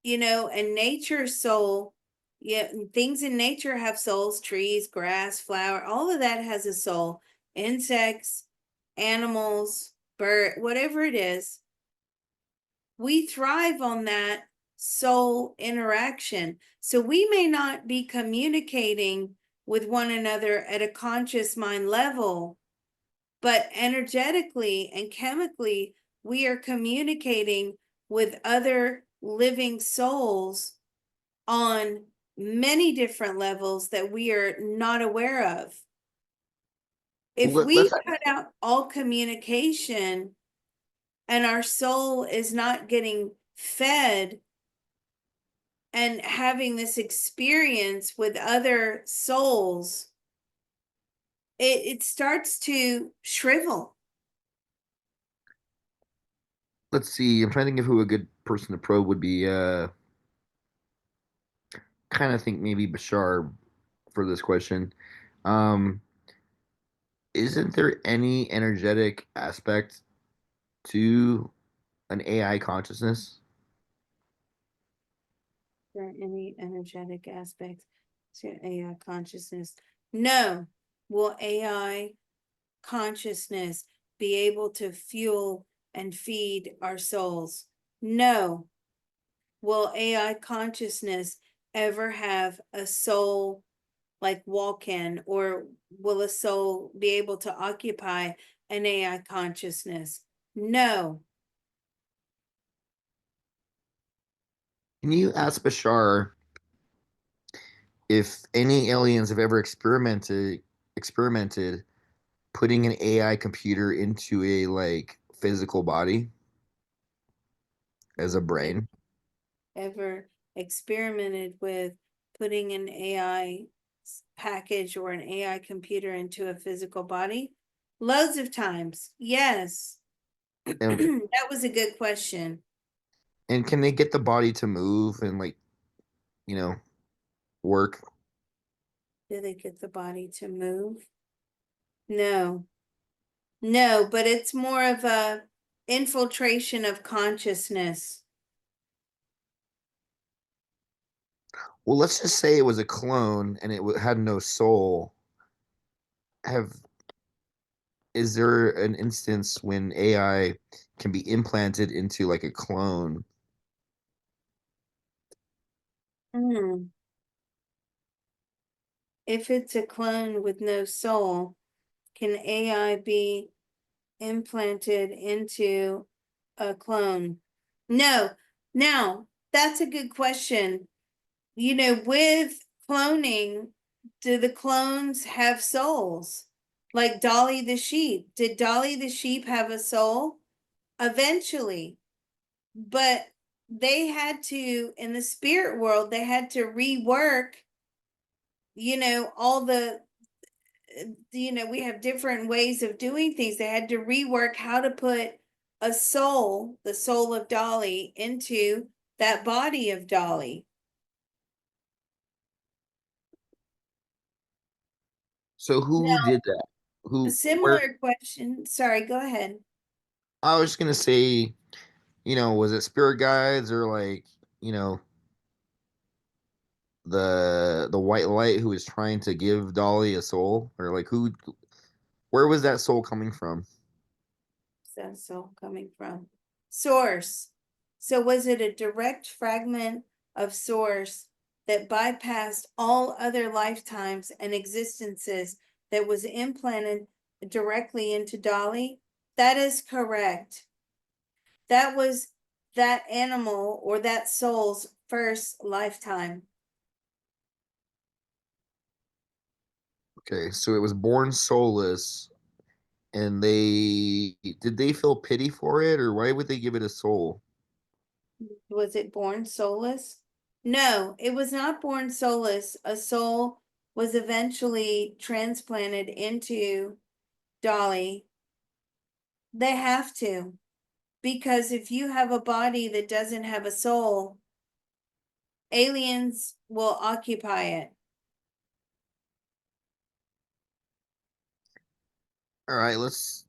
and nature soul. Yeah, things in nature have souls, trees, grass, flower, all of that has a soul. Insects, animals, bird, whatever it is, we thrive on that soul interaction. So we may not be communicating with one another at a conscious mind level, but energetically and chemically, we are communicating with other living souls on many different levels that we are not aware of. If Let's we cut out all communication and our soul is not getting fed and having this experience with other souls, it starts to shrivel. let's see. I'm trying to think of who a good person to probe would be. Kind of think maybe Bashar for this question. Um, isn't there any energetic aspect to an AI consciousness? There any energetic aspects to AI consciousness? No. Will AI consciousness be able to fuel and feed our souls? No. Will AI consciousness ever have a soul like walk-in, or will a soul be able to occupy an AI consciousness? No. Can you ask Bashar if any aliens have ever experimented putting an AI computer into a like physical body as a brain? Ever experimented with putting an AI package or an AI computer into a physical body? Loads of times. Yes. And That was a good question. and can they get the body to move and like, you know, work? Did they get the body to move? No. No, but it's more of a infiltration of consciousness. Well, let's just say it was a clone and it had no soul. Have Is there an instance when AI can be implanted into like a clone? Hmm. If it's a clone with no soul, can AI be implanted into a clone? No. Now, that's a good question. With cloning, do the clones have souls? Like Dolly the sheep. Did Dolly the sheep have a soul? Eventually. But they had to, in the spirit world, they had to rework, all we have different ways of doing things. They had to rework how to put a soul, the soul of Dolly, into that body of Dolly. So who Now, did that? a Where? similar question. Sorry, go ahead. I was just gonna say, was it spirit guides or like, you know, the white light who was trying to give Dolly a soul, or like where was that soul coming from? Where's that soul coming from? Source. So was it a direct fragment of source that bypassed all other lifetimes and existences that was implanted directly into Dolly? That is correct. That was that animal or that soul's first lifetime. Okay, so it was born soulless, and they feel pity for it, or why would they give it a soul? Was it born soulless? No, it was not born soulless. A soul was eventually transplanted into Dolly. They have to, because if you have a body that doesn't have a soul, aliens will occupy it. All right, let's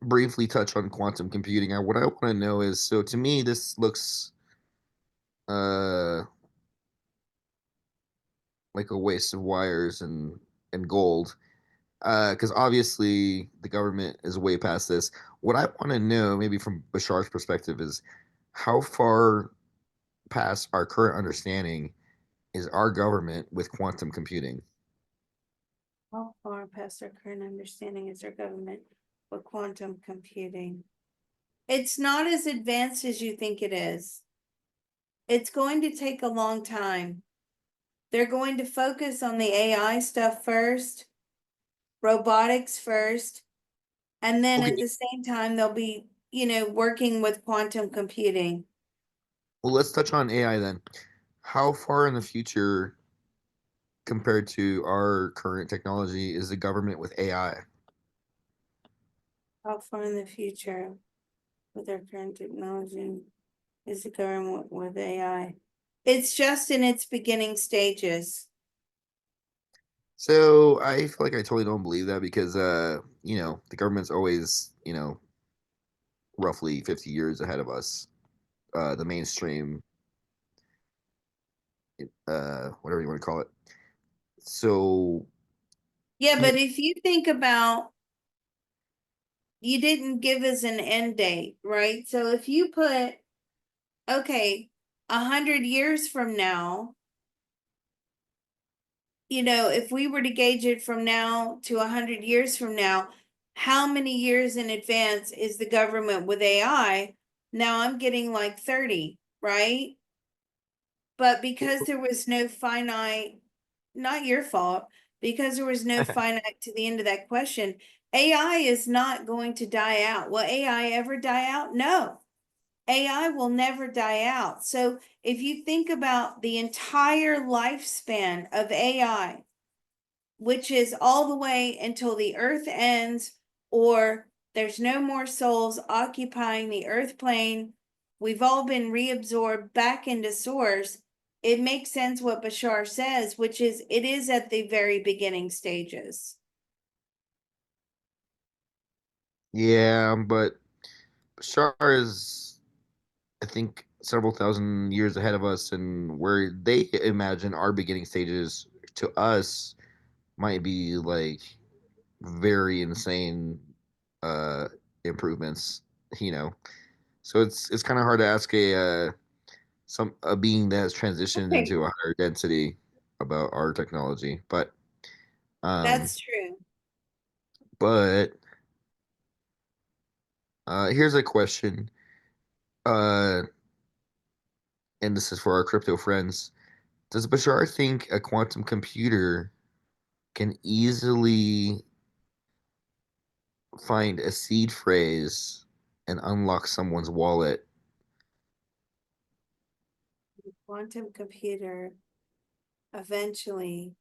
briefly touch on quantum computing. What I want to know is, so to me, this looks uh like a waste of wires and gold, because obviously the government is way past this. What I want to know, maybe from Bashar's perspective, is how far past our current understanding is our government with quantum computing? How far past our current understanding is our government with quantum computing? It's not as advanced as you think it is. It's going to take a long time. They're going to focus on the AI stuff first, robotics first, and then Okay, at the same time, they'll be, working with quantum computing. well, let's touch on AI then. How far in the future, compared to our current technology, is the government with AI? How far in the future with our current technology is the government with AI? It's just in its beginning stages. So I feel like I totally don't believe that because, the government's always, roughly 50 years ahead of us. The mainstream, whatever you want to call it. So, Yeah, yeah, but if you think about, you didn't give us an end date, right? So if you put, okay, 100 years from now, if we were to gauge it from now to 100 years from now, how many years in advance is the government with AI? Now I'm getting like 30, right? But because there was no finite, not your fault, because there was no finite to the end of that question, AI is not going to die out. Will AI ever die out? No. AI will never die out. So if you think about the entire lifespan of AI, which is all the way until the earth ends or there's no more souls occupying the earth plane, we've all been reabsorbed back into source. It makes sense what Bashar says, which is it is at the very beginning stages. yeah, but Shar is, I think, several thousand years ahead of us, and where they imagine our beginning stages to us might be like very insane uh improvements, you know. So it's kind of hard to ask a being that has transitioned Okay, into a higher density about our technology. Um that's true. but here's a question. Uh and this is for our crypto friends. Does Bashar think a quantum computer can easily find a seed phrase and unlock someone's wallet? Quantum computer eventually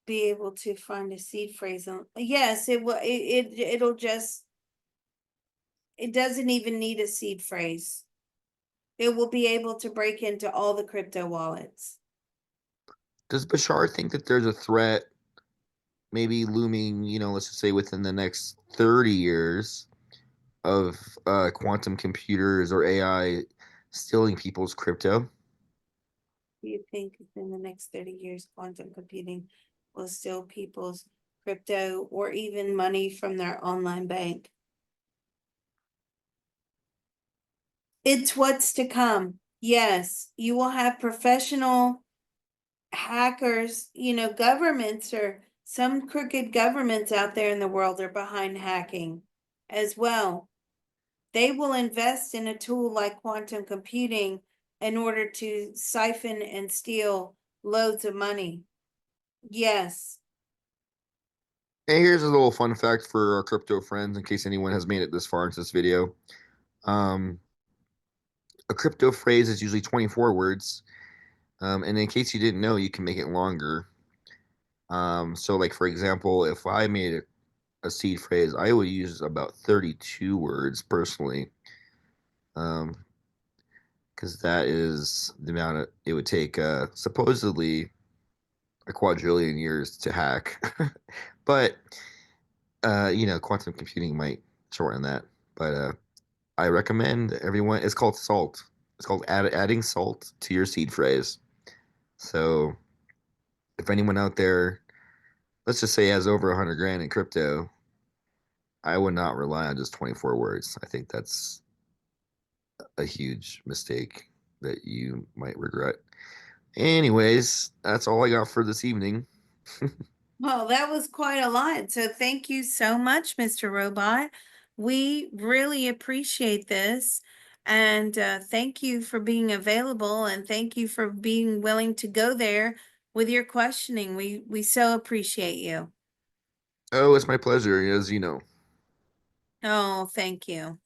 be able to find a seed phrase on. Yes, it will. It'll just. It doesn't even need a seed phrase. It will be able to break into all the crypto wallets. Does Bashar think that there's a threat maybe looming, let's just say within the next 30 years of quantum computers or AI stealing people's crypto? Do you think in the next 30 years, quantum computing will steal people's crypto or even money from their online bank? It's what's to come. Yes, you will have professional hackers, governments or some crooked governments out there in the world are behind hacking as well. They will invest in a tool like quantum computing in order to siphon and steal loads of money. Yes. And here's a little fun fact for our crypto friends in case anyone has made it this far into this video. Um, a crypto phrase is usually 24 words. And in case you didn't know, you can make it longer. So, like, for example, if I made a seed phrase, I would use about 32 words personally. Um, because that is the amount it would take supposedly a quadrillion years to hack. But quantum computing might shorten that. But I recommend everyone. It's called salt. It's called adding salt to your seed phrase. So if anyone out there, let's just say has over 100 grand in crypto, I would not rely on just 24 words. I think that's a huge mistake that you might regret. Anyways, that's all I got for this evening. Well, that was quite a lot. So thank you so much, Mr. Robot. We really appreciate this. And thank you for being available and thank you for being willing to go there with your questioning. We so appreciate you. Oh, it's my pleasure, as you know. Oh, thank you.